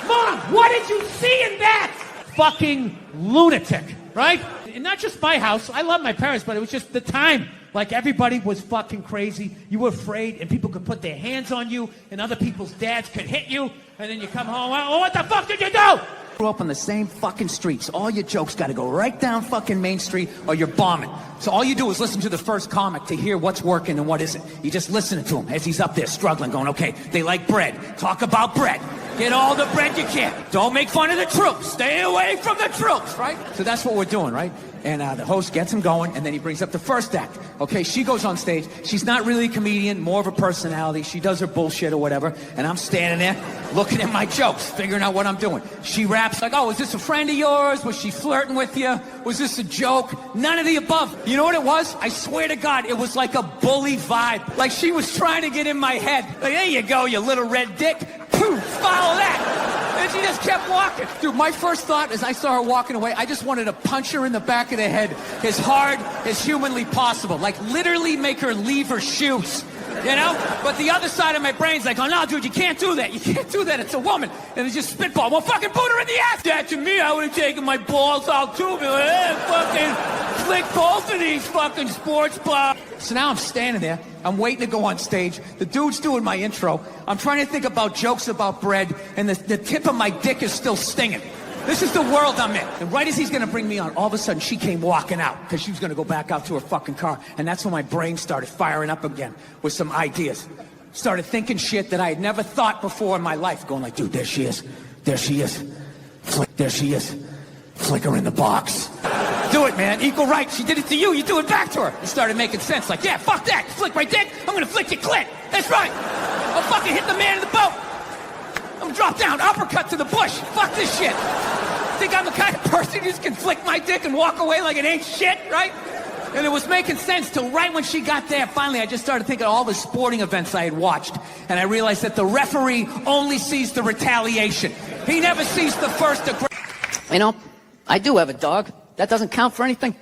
Mom, what did you see in that? Fucking lunatic, right? And not just my house. I love my parents, but it was just the time. Like, everybody was fucking crazy. You were afraid, and people could put their hands on you, and other people's dads could hit you, and then you come home, oh, what the fuck did you do? Grew up on the same fucking streets. All your jokes got to go right down fucking Main Street or you're bombing. So all you do is listen to the first comic to hear what's working and what isn't. You just listen to him as he's up there struggling, going, okay, they like bread. Talk about bread. Get all the bread you can. Don't make fun of the troops. Stay away from the troops, right? So that's what we're doing, right? And the host gets him going, and then he brings up the first act. Okay, she goes on stage. She's not really a comedian, more of a personality. She does her bullshit or whatever, and I'm standing there looking at my jokes, figuring out what I'm doing. She raps like, oh, is this a friend of yours? Was she flirting with you? Was this a joke? None of the above. You know what it was? I swear to God, it was like a bully vibe. Like she was trying to get in my head. Like, there you go, you little red dick. Poof, follow that. And she just kept walking. Dude, my first thought as I saw her walking away, I just wanted to punch her in the back of the head as hard as humanly possible. Like literally make her leave her shoes. You know? But the other side of my brain's like, oh no, dude, you can't do that. You can't do that. It's a woman. And it's just spitball. Well, fucking boot her in the ass. That to me, I would have taken my balls out too. Be like, hey, fucking flick both of these fucking sports bras. So now I'm standing there. I'm waiting to go on stage. The dude's doing my intro. I'm trying to think about jokes about bread, and the tip of my dick is still stinging. This is the world I'm in. And right as he's going to bring me on, all of a sudden she came walking out because she was going to go back out to her fucking car. And that's when my brain started firing up again with some ideas. Started thinking shit that I had never thought before in my life. Going like, dude, there she is. There she is. There she is. Flick her in the box. Do it, man. Equal rights. She did it to you. You do it back to her. It started making sense. Like, yeah, fuck that. Flick my dick. I'm going to flick your clit. That's right. I'll fucking hit the man in the boat. I'm gonna drop down, uppercut to the bush. Fuck this shit. Think I'm the kind of person who just can flick my dick and walk away like it ain't shit, right? And it was making sense till right when she got there. Finally, I just started thinking of all the sporting events I had watched. And I realized that the referee only sees the retaliation. He never sees the first aggression. You know, I do have a dog. That doesn't count for anything.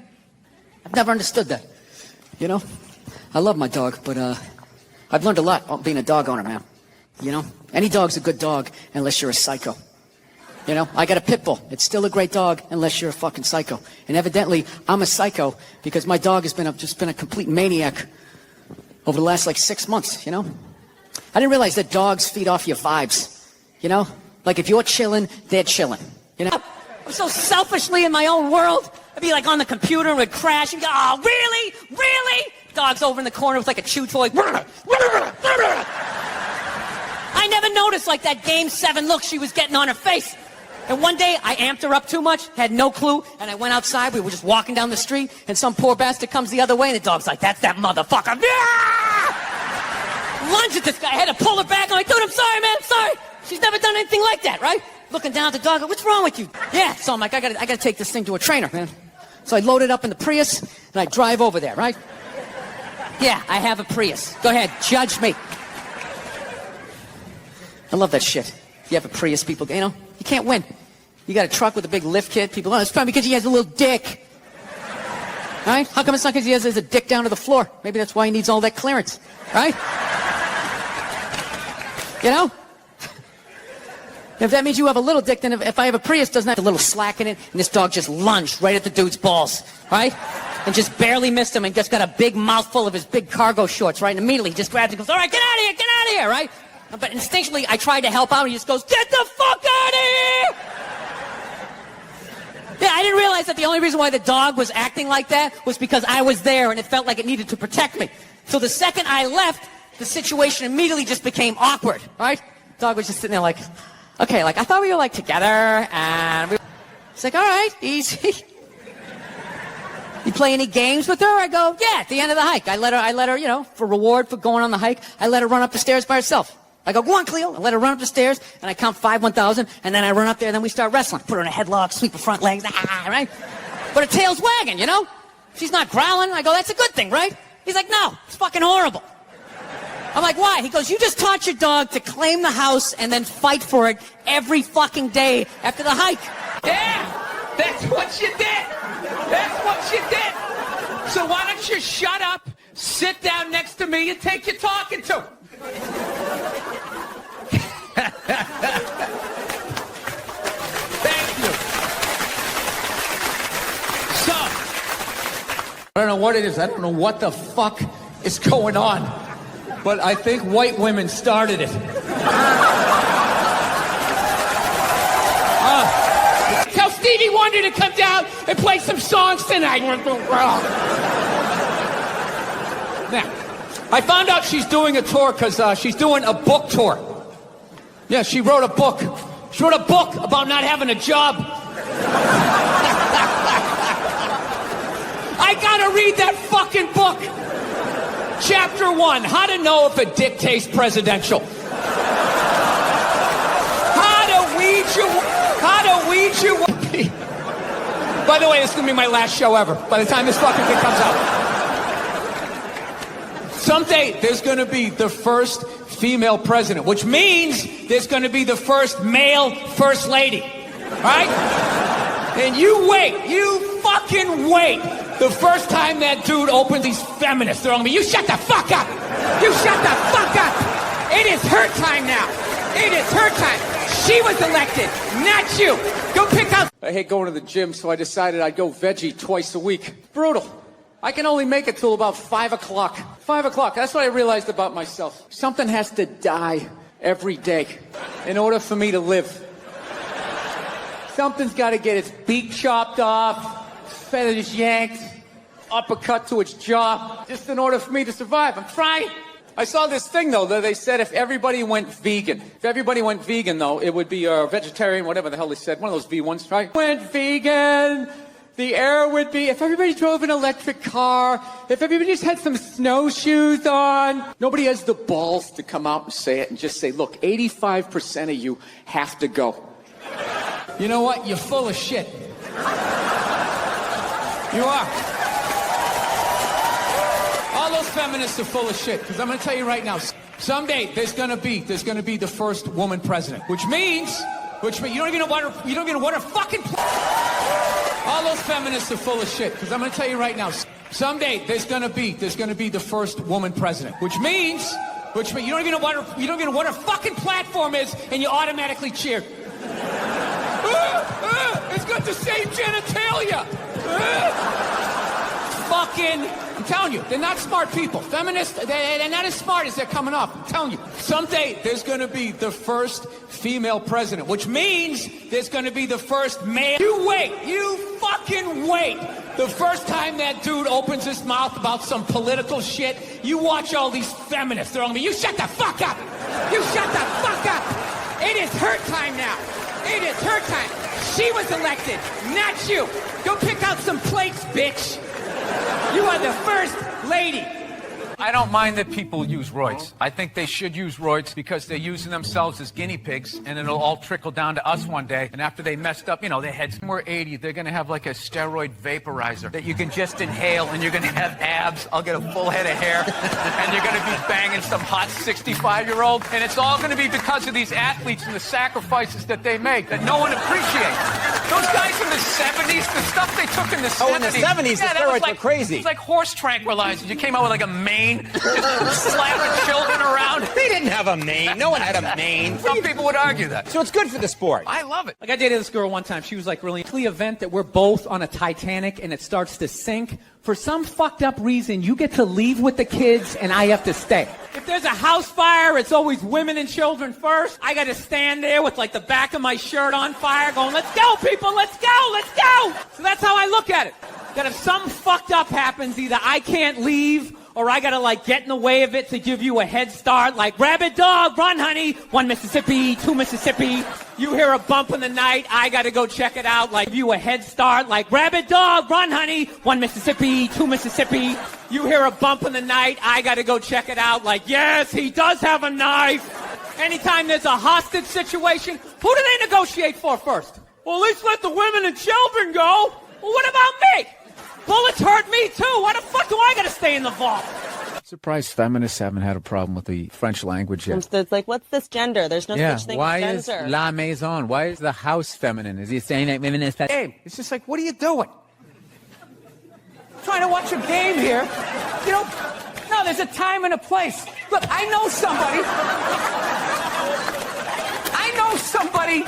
I've never understood that. You know, I love my dog, but I've learned a lot being a dog owner, man. You know, any dog's a good dog unless you're a psycho. You know, I got a pit bull. It's still a great dog unless you're a fucking psycho. And evidently, I'm a psycho because my dog has just been a complete maniac over the last like 6 months, you know? I didn't realize that dogs feed off your vibes, you know? Like if you're chilling, they're chilling, you know? I'm so selfishly in my own world. I'd be like on the computer and would crash and go, oh, really? Really? Dog's over in the corner with like a chew toy. I never noticed like that Game 7 look she was getting on her face. And one day I amped her up too much, had no clue, and I went outside. We were just walking down the street, and some poor bastard comes the other way, and the dog's like, that's that motherfucker. Lunge at this guy. I had to pull her back. I'm like, dude, I'm sorry, man. I'm sorry. She's never done anything like that, right? Looking down at the dog, what's wrong with you? Yeah, so I'm like, I gotta take this thing to a trainer, man. So I load it up in the Prius, and I drive over there, right? Yeah, I have a Prius. Go ahead, judge me. I love that shit. If you have a Prius, people, you know, you can't win. You got a truck with a big lift kit. People, oh, it's probably because he has a little dick. Right? How come it's not because he has a dick down to the floor? Maybe that's why he needs all that clearance. Right? You know? If that means you have a little dick, then if I have a Prius, doesn't have a little slack in it, and this dog just lunged right at the dude's balls. Right? and just barely missed him and just got a big mouthful of his big cargo shorts, right? And immediately he just grabs it and goes, all right, get out of here, right? But instinctually, I tried to help out, and he just goes, get the fuck out of here! Yeah, I didn't realize that the only reason why the dog was acting like that was because I was there and it felt like it needed to protect me. So the second I left, the situation immediately just became awkward, right? The dog was just sitting there like, okay, like, I thought we were, like, together, and it's like, all right, easy. You play any games with her? I go, yeah, at the end of the hike. I let her, you know, for reward for going on the hike, I let her run up the stairs by herself. I go, go on, Cleo. I let her run up the stairs, and I count 5 1,000, and then I run up there, and then we start wrestling. Put her in a headlock, sweep her front legs, right? But her tail's wagging, you know? She's not growling. I go, that's a good thing, right? He's like, no, it's fucking horrible. I'm like, why? He goes, you just taught your dog to claim the house and then fight for it every fucking day after the hike. Yeah, that's what you did. That's what you did. So why don't you shut up, sit down next to me, and take your talking to. Thank you. So, I don't know what it is. I don't know what the fuck is going on. But I think white women started it. Tell Stevie Wonder to come down and play some songs tonight. Now, I found out she's doing a tour because she's doing a book tour. Yeah, she wrote a book. She wrote a book about not having a job. I gotta read that fucking book. Chapter 1, how to know if a dick tastes presidential. How to weed you. By the way, this is gonna be my last show ever by the time this fucking thing comes out. Someday there's going to be the first female president, which means there's going to be the first male first lady. Right? And you wait. You fucking wait. The first time that dude opens these feminists, they're on me. You shut the fuck up. You shut the fuck up. It is her time now. It is her time. She was elected, not you. Go pick up. I hate going to the gym, so I decided I'd go veggie twice a week. Brutal. I can only make it till about 5 o'clock. 5 o'clock, that's what I realized about myself. Something has to die every day in order for me to live. Something's got to get its beak chopped off, feathers yanked, uppercut to its jaw, just in order for me to survive. I'm trying. I saw this thing, though, that they said if everybody went vegan. If everybody went vegan, though, it would be vegetarian, whatever the hell they said. One of those V ones, right? Went vegan. The air would be, if everybody drove an electric car, if everybody just had some snowshoes on. Nobody has the balls to come out and say it and just say, look, 85% of you have to go. You know what? You're full of shit. You are. All those feminists are full of shit, because I'm going to tell you right now, someday there's going to be the first woman president, which means you don't even know what her fucking all those feminists are full of shit, because I'm going to tell you right now, someday there's going to be the first woman president, which means you don't even know what her fucking platform is, and you automatically cheer. It's got the same genitalia. Fucking, I'm telling you, they're not smart people. Feminists, they're not as smart as they're coming off. I'm telling you. Someday there's going to be the first female president, which means there's going to be the first male. You wait. You fucking wait. The first time that dude opens his mouth about some political shit, you watch all these feminists. They're on me. You shut the fuck up. You shut the fuck up. It is her time now. It is her time. She was elected, not you. Go pick out some plates, bitch. You are the first lady. I don't mind that people use roids. I think they should use roids because they're using themselves as guinea pigs, and it'll all trickle down to us one day. And after they messed up, their heads were 80, they're going to have like a steroid vaporizer that you can just inhale, and you're going to have abs. I'll get a full head of hair, and you're going to be banging some hot 65-year-old. And it's all going to be because of these athletes and the sacrifices that they make that no one appreciates. Those guys in the 70s, the stuff they took in the 70s. Oh, in the 70s, the steroids were crazy. It was like horse tranquilizers. You came out with like a mane, just slapping children around. They didn't didn't have a mane. No one had a mane. Some people would argue that. So it's good for the sport. I love it. Like, I dated this girl one time. She was like, really, the event that we're both on a Titanic and it starts to sink. For some fucked up reason, you get to leave with the kids and I have to stay. If there's a house fire, it's always women and children first. I got to stand there with like the back of my shirt on fire going, let's go, people, let's go, let's go. So that's how I look at it. That if something fucked up happens, either I can't leave or I gotta like get in the way of it to give you a head start, like rabid dog, run honey, 1 Mississippi, 2 Mississippi. You hear a bump in the night, I gotta go check it out, like give you a head start, like rabid dog, run honey, 1 Mississippi, 2 Mississippi. You hear a bump in the night, I gotta go check it out, like yes, he does have a knife. Anytime there's a hostage situation, who do they negotiate for first? Well, at least let the women and children go. Well, what about me? Bullets hurt me too. Why the fuck do I gotta stay in the vault? Surprised feminists haven't had a problem with the French language yet. It's like, what's this gender? There's no such thing why as is gender. la maison? Why is the house feminine? Is he saying that women is Game. It's just like, what are you doing? Trying to watch a game here. You know, no, there's a time and a place. Look, I know somebody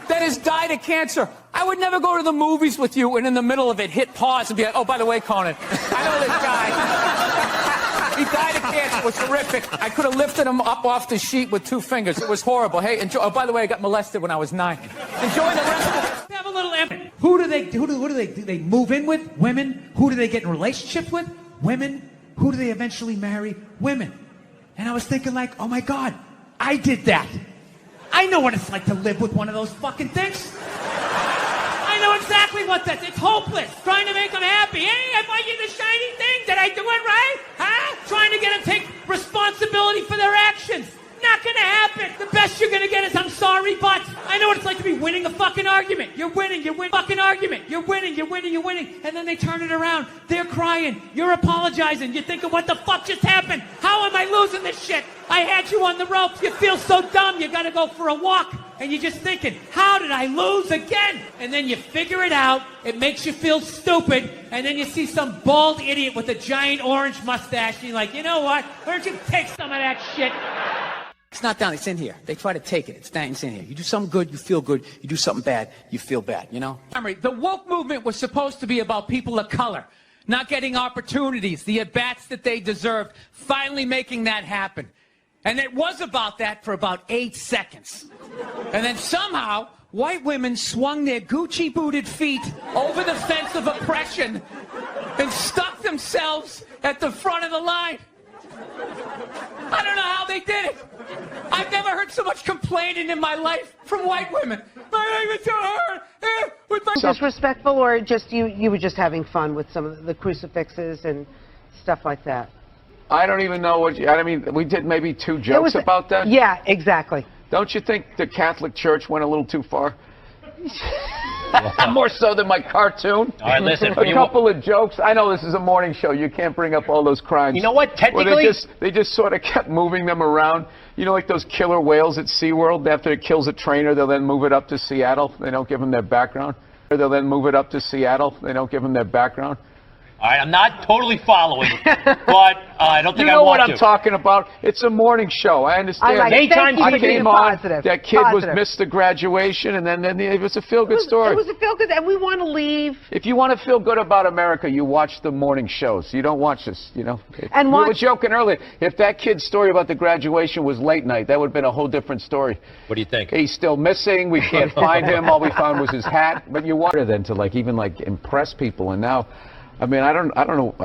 that has died of cancer. I would never go to the movies with you and in the middle of it hit pause and be like, oh, by the way, Conan, I know this guy. He died of cancer. It was horrific. I could have lifted him up off the sheet with 2 fingers. It was horrible. Hey, enjoy. Oh, by the way, I got molested when I was 9. Enjoy the rest of it. Have a little empathy. Who do they move in with? Women. Who do they get in relationships with? Women. Who do they eventually marry? Women. And I was thinking like, oh my God, I did that. I know what it's like to live with one of those fucking things. I know exactly what that is. It's hopeless. Trying to make them happy. Hey, I bought you the shiny thing. Did I do it right? Huh? Trying to get them to take responsibility for their actions. Not gonna happen. The best you're gonna get is I'm sorry, but I know what it's like to be winning a fucking argument. You're winning, fucking argument. You're winning. And then they turn it around. They're crying. You're apologizing. You're thinking, what the fuck just happened? How am I losing this shit? I had you on the ropes. You feel so dumb. You gotta go for a walk. And you're just thinking, how did I lose again? And then you figure it out. It makes you feel stupid. And then you see some bald idiot with a giant orange mustache. And you're like, you know what? Why don't you take some of that shit? It's not down, it's in here. They try to take it. It's in here. You do something good, you feel good. You do something bad, you feel bad, you know? The woke movement was supposed to be about people of color, not getting opportunities, the at-bats that they deserved, finally making that happen. And it was about that for about 8 seconds. And then somehow, white women swung their Gucci-booted feet over the fence of oppression and stuck themselves at the front of the line. I don't know how they did it. I've never heard so much complaining in my life from white women. My life is so hard. Disrespectful, or just you were just having fun with some of the crucifixes and stuff like that? I don't even know what I mean, we did maybe 2 jokes about that. Yeah, exactly. Don't you think the Catholic Church went a little too far? More so than my cartoon. All right, listen. A couple of jokes. I know this is a morning show. You can't bring up all those crimes. You know what? Technically, they just sort of kept moving them around. You know, like those killer whales at SeaWorld. After it kills a trainer, they'll then move it up to Seattle. They don't give them their background. Or they'll then move it up to Seattle. They don't give them their background. All right, I'm not totally following, but I don't think I want to. You know what I'm talking about? It's a morning show. I understand. Thank you for being positive. That kid missed the graduation, and then it was a feel-good story. It was a feel-good, and we want to leave. If you want to feel good about America, you watch the morning shows. You don't watch this, you know. And we were joking earlier. If that kid's story about the graduation was late night, that would have been a whole different story. What do you think? He's still missing. We can't find him. All we found was his hat. But you want then to even impress people, and now. I mean, I don't know.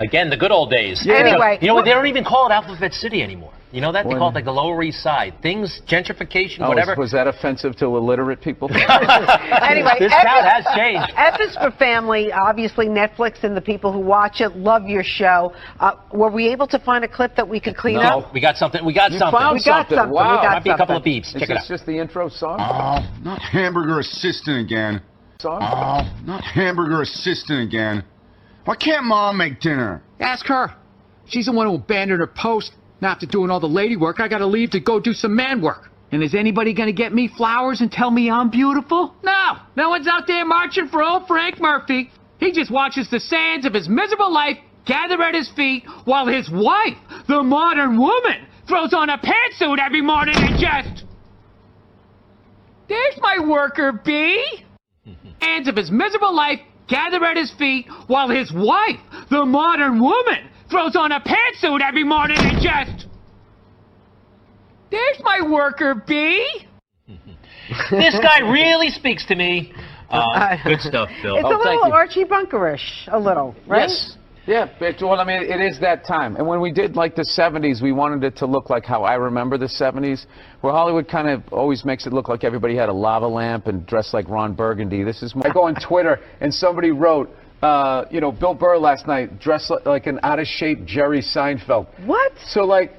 Again, the good old days. Yeah. Anyway, you know what? They don't even call it Alphabet City anymore. You know that? They call it like the Lower East Side. Things, gentrification, whatever. Was that offensive to illiterate people? Anyway, this town has changed. F is for family. Obviously, Netflix and the people who watch it love your show. Were we able to find a clip that we could clean up? No, we got something. We got something. Found something. Wow. Might be a couple of beeps. Check it out. Is this just the intro song? Not hamburger assistant again. Not hamburger assistant again. Why can't Mom make dinner? Ask her. She's the one who abandoned her post. Now after doing all the lady work, I gotta leave to go do some man work. And is anybody gonna get me flowers and tell me I'm beautiful? No. No one's out there marching for old Frank Murphy. He just watches the sands of his miserable life gather at his feet while his wife, the modern woman, throws on a pantsuit every morning and just... There's my worker bee. Hands of his miserable life gather at his feet while his wife, the modern woman, throws on a pantsuit every morning and just... There's my worker bee. This guy really speaks to me. Good stuff, Bill. It's a little Archie Bunkerish, a little, right? Yes. Yeah, well, I mean, it is that time. And when we did, like, the 70s, we wanted it to look like how I remember the 70s, where Hollywood kind of always makes it look like everybody had a lava lamp and dressed like Ron Burgundy. This is more... I go on Twitter, and somebody wrote, Bill Burr last night dressed like an out-of-shape Jerry Seinfeld. What? So, like...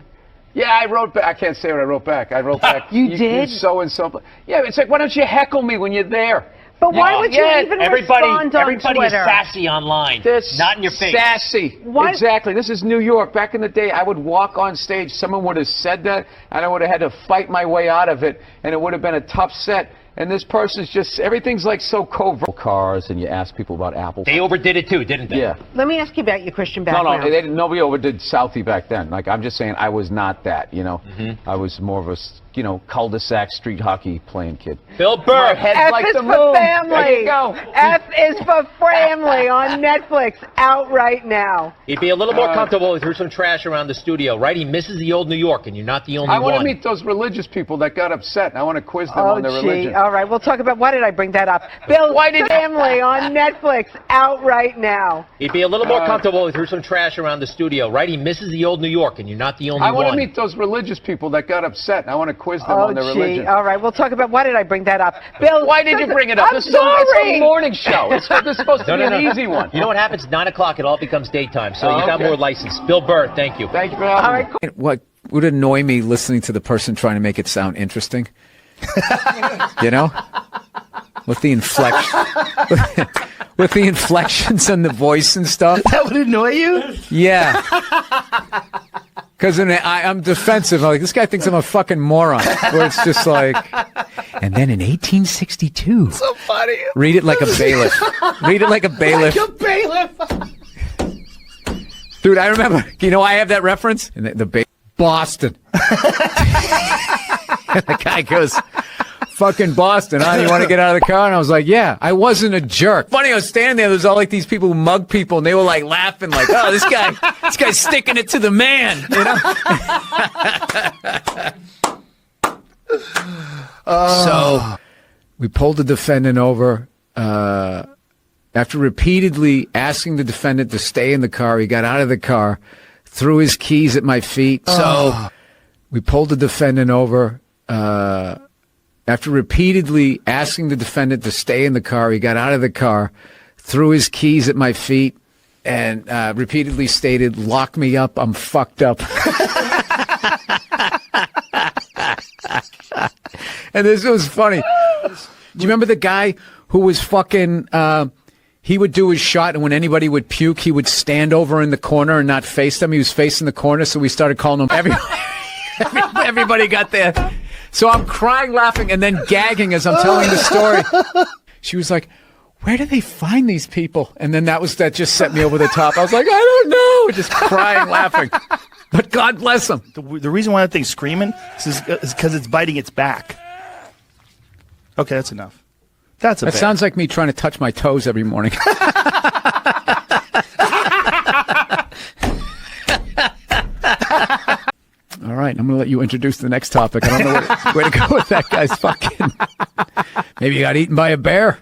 Yeah, I wrote back. I can't say what I wrote back. I wrote back. You did? So-and-so. Yeah, it's like, why don't you heckle me when you're there? But why would you even respond on Everybody is Twitter? sassy online. Not in your face. Sassy. Why? Exactly. This is New York. Back in the day, I would walk on stage. Someone would have said that, and I would have had to fight my way out of it, and it would have been a tough set. And this person's just, everything's like so covert. Cars, and you ask people about Apple. They overdid it too, didn't they? Yeah. Let me ask you about your Christian background. No, they didn't. Nobody overdid Southie back then. Like, I'm just saying, I was not that. I was more of a cul-de-sac street hockey playing kid. Bill Burr. F like is the for moon. family. There you go. F is for family on Netflix, out right now. He'd be a little more comfortable if he threw some trash around the studio, right? He misses the old New York, and you're not the only I one. want to meet those religious people that got upset. I want to quiz them on their religion. All right, we'll talk about, why did I bring that up? Bill, family on Netflix, out right now. He'd be a little more comfortable if he threw some trash around the studio, right? He misses the old New York, and you're not the only one. I want to meet those religious people that got upset. I want to quiz them on their religion. All right, we'll talk about, why did I bring that up? Bill, why did you bring it up? I'm sorry. It's a morning show. This is supposed to be an easy one. You know what happens? 9 o'clock, it all becomes daytime, so you got more license. Bill Burr, thank you. Thank you for having me. What would annoy me listening to the person trying to make it sound interesting? With the with the inflections and the voice and stuff. That would annoy you? Yeah. Because I'm defensive. I'm like, this guy thinks I'm a fucking moron. Where it's just like, and then in 1862. So funny. Read it like a bailiff. Read it like a bailiff. Like a bailiff. Dude, I remember. I have that reference. And Boston. And the guy goes, fucking Boston, huh? You want to get out of the car? And I was like, yeah, I wasn't a jerk. Funny, I was standing there. There's all like these people who mug people, and they were like laughing, like, oh, this guy's sticking it to the man, So we pulled the defendant over. After repeatedly asking the defendant to stay in the car, he got out of the car, threw his keys at my feet. So we pulled the defendant over. After repeatedly asking the defendant to stay in the car, he got out of the car, threw his keys at my feet, and repeatedly stated, "Lock me up, I'm fucked up." And this was funny. Do you remember the guy who was fucking... he would do his shot, and when anybody would puke, he would stand over in the corner and not face them. He was facing the corner, so we started calling him... Everybody got there. So I'm crying, laughing, and then gagging as I'm telling the story. She was like, where do they find these people? And then that just set me over the top. I was like, I don't know. Just crying, laughing. But God bless them. The reason why that thing's screaming is because it's biting its back. Okay, that's enough. That sounds like me trying to touch my toes every morning. All right, I'm going to let you introduce the next topic. I don't know where to go with that guy's fucking... Maybe he got eaten by a bear.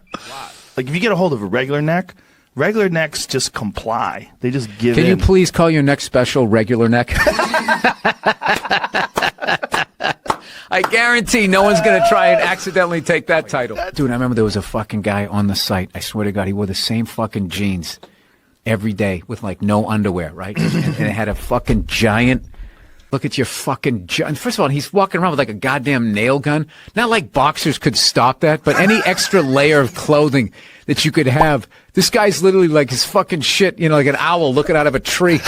Like, if you get a hold of a regular neck, regular necks just comply. They just give in. Can you please call your neck special regular neck? I guarantee no one's going to try and accidentally take that title. Dude, I remember there was a fucking guy on the site. I swear to God, he wore the same fucking jeans every day with, like, no underwear, right? And it had a fucking giant... Look at your fucking... First of all, he's walking around with like a goddamn nail gun. Not like boxers could stop that, but any extra layer of clothing that you could have. This guy's literally like his fucking shit, like an owl looking out of a tree.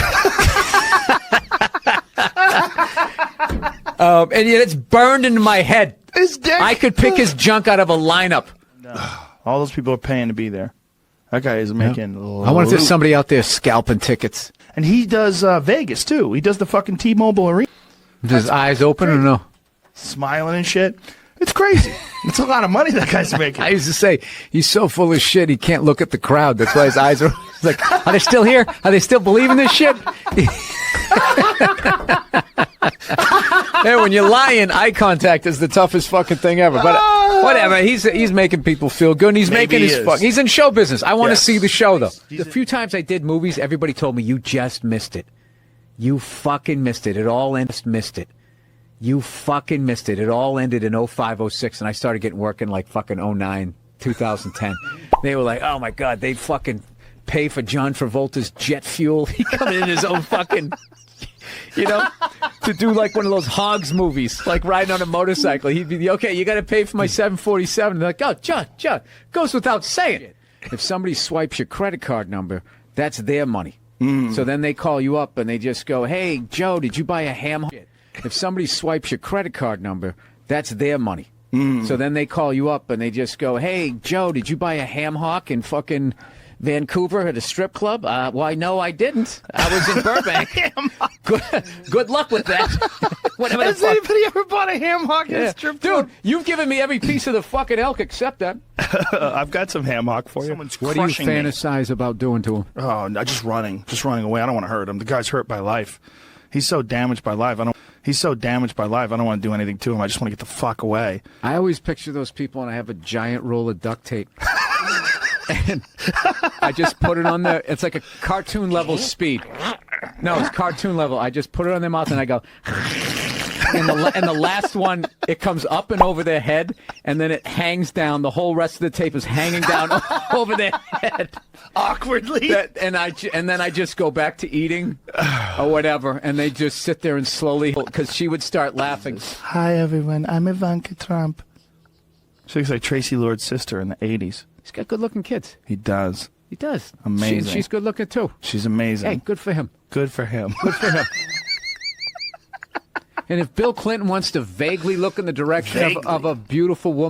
And yet it's burned into my head. His dick. I could pick his junk out of a lineup. No. All those people are paying to be there. That guy is making... I wonder if there's somebody out there scalping tickets. And he does Vegas, too. He does the fucking T-Mobile Arena. Is his eyes open or no? Smiling and shit. It's crazy. It's a lot of money that guy's making. I used to say, he's so full of shit, he can't look at the crowd. That's why his eyes are like, are they still here? Are they still believing this shit? Hey, when you're lying, eye contact is the toughest fucking thing ever. But whatever, he's making people feel good, and he's making his fuck. He's in show business. I want to see the show, though. The few times I did movies, everybody told me, you just missed it. You fucking missed it. It all missed it. You fucking missed it. It all ended in 05, 06, and I started getting work in like fucking 09, 2010. They were like, oh my God, they'd fucking pay for John Travolta's jet fuel. He coming in his own fucking, you know, to do like one of those Hogs movies, like riding on a motorcycle. He'd be, okay, you got to pay for my 747. They're like, oh, John, goes without saying. If somebody swipes your credit card number, that's their money. So then they call you up and they just go, hey, Joe, did you buy a ham hock? If somebody swipes your credit card number, that's their money. So then they call you up and they just go, hey, Joe, did you buy a ham hock in fucking Vancouver at a strip club? Why, no, I didn't. I was in Burbank. Good luck with that. Has anybody ever bought a ham hock at a strip club? Dude, you've given me every piece of the fucking elk except that. I've got some ham hock for you. What do you fantasize about doing to him? Oh, no, just running away. I don't want to hurt him. The guy's hurt by life. He's so damaged by life. I don't want to do anything to him. I just want to get the fuck away. I always picture those people, and I have a giant roll of duct tape. And I just put it on there. It's like a cartoon level speed. No, it's cartoon level. I just put it on their mouth and I go, and the last one, it comes up and over their head, and then it hangs down. The whole rest of the tape is hanging down over their head. Awkwardly. And then I just go back to eating or whatever, and they just sit there and slowly, because she would start laughing. Hi, everyone. I'm Ivanka Trump. She looks like Tracy Lord's sister in the 80s. He's got good-looking kids. He does. He does. Amazing. She's good-looking, too. She's amazing. Hey, good for him. Good for him. Good for him. And if Bill Clinton wants to vaguely look in the direction of a beautiful woman,